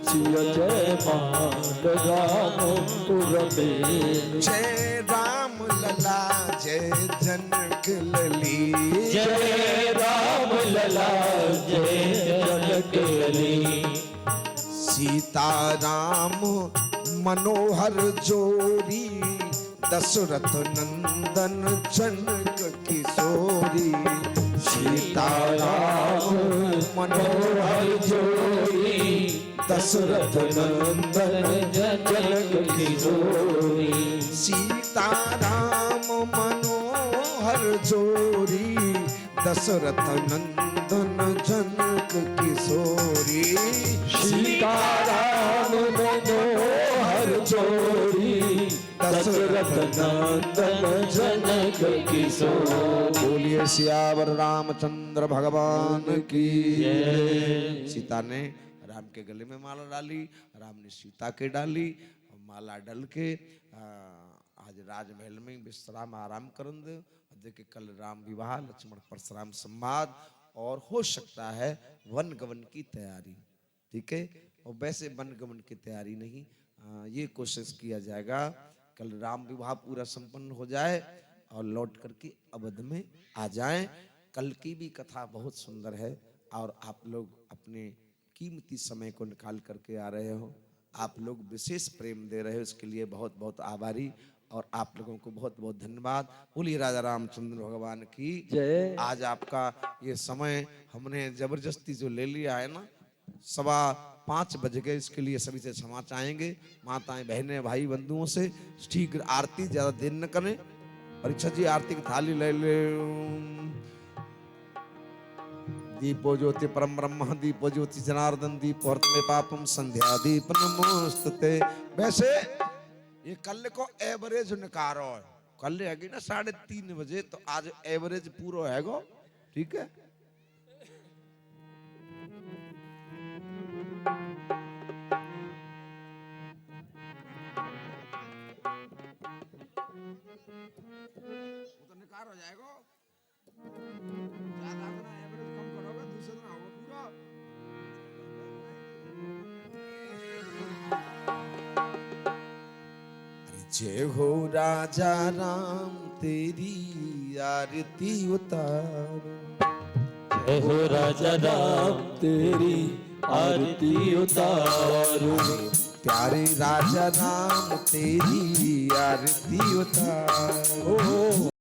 सिय जय माल राम और मेरी। जय राम लला जय जनक लली, जय राम लला जय जनक लली। सीता राम मनोहर जोरी, दशरथ नंदन जनक किशोरी। सीता राम मनोहर जोरी, दशरथ नंदन जनक किशोरी। सीता राम मनोहर जोरी, दशरथ नंदन जनक किशोरी। सीता राम मनोहर जोड़ी, दशरथ नंदन जनक किशोर। बोलिए सियावर रामचंद्र भगवान की। सीता ने राम के गले में माला डाली, राम ने सीता के डाली। माला डल के आज राजमहल में विश्राम आराम करन दे। देखिए कल राम विवाह, लक्ष्मण परशुराम संवाद, और हो सकता है वन गमन की तैयारी। ठीक है, और वैसे वन गमन की तैयारी नहीं, ये कोशिश किया जाएगा कल राम विवाह पूरा संपन्न हो जाए और लौट करके अवध में आ जाएं। कल की भी कथा बहुत सुंदर है और आप लोग अपने कीमती समय को निकाल करके आ रहे हो। आप लोग विशेष प्रेम दे रहे हो, इसके लिए बहुत बहुत आभारी और आप लोगों को बहुत बहुत धन्यवाद। बोलिए राजा रामचंद्र भगवान की जय। आज आपका ये समय हमने जबरदस्ती जो ले लिया है ना, 5:15 बज गए, इसके लिए सभी से क्षमा चाहेंगे। माताएं बहनें भाई बंधुओं से ठीक आरती ज्यादा देर न करें। परीक्षा जी आरती की थाली ले ले। दीपो ज्योति परम ब्रह्म, दीपो ज्योति जनार्दन, दीपो अर्थ में पापम, संध्या दीप नमोस्तुते। वैसे ये कल को एवरेज निकारो, कल है ना 3:30 बजे, तो आज एवरेज पूरा है। ठीक है, वो तो निकार हो जाएगा। ज्यादा एवरेज कम करोगे जय हो राजा राम तेरी आरती उतारो। जय हो राजा राम तेरी आरती उतारो। प्यारे राजा राम तेरी आरती उतारो।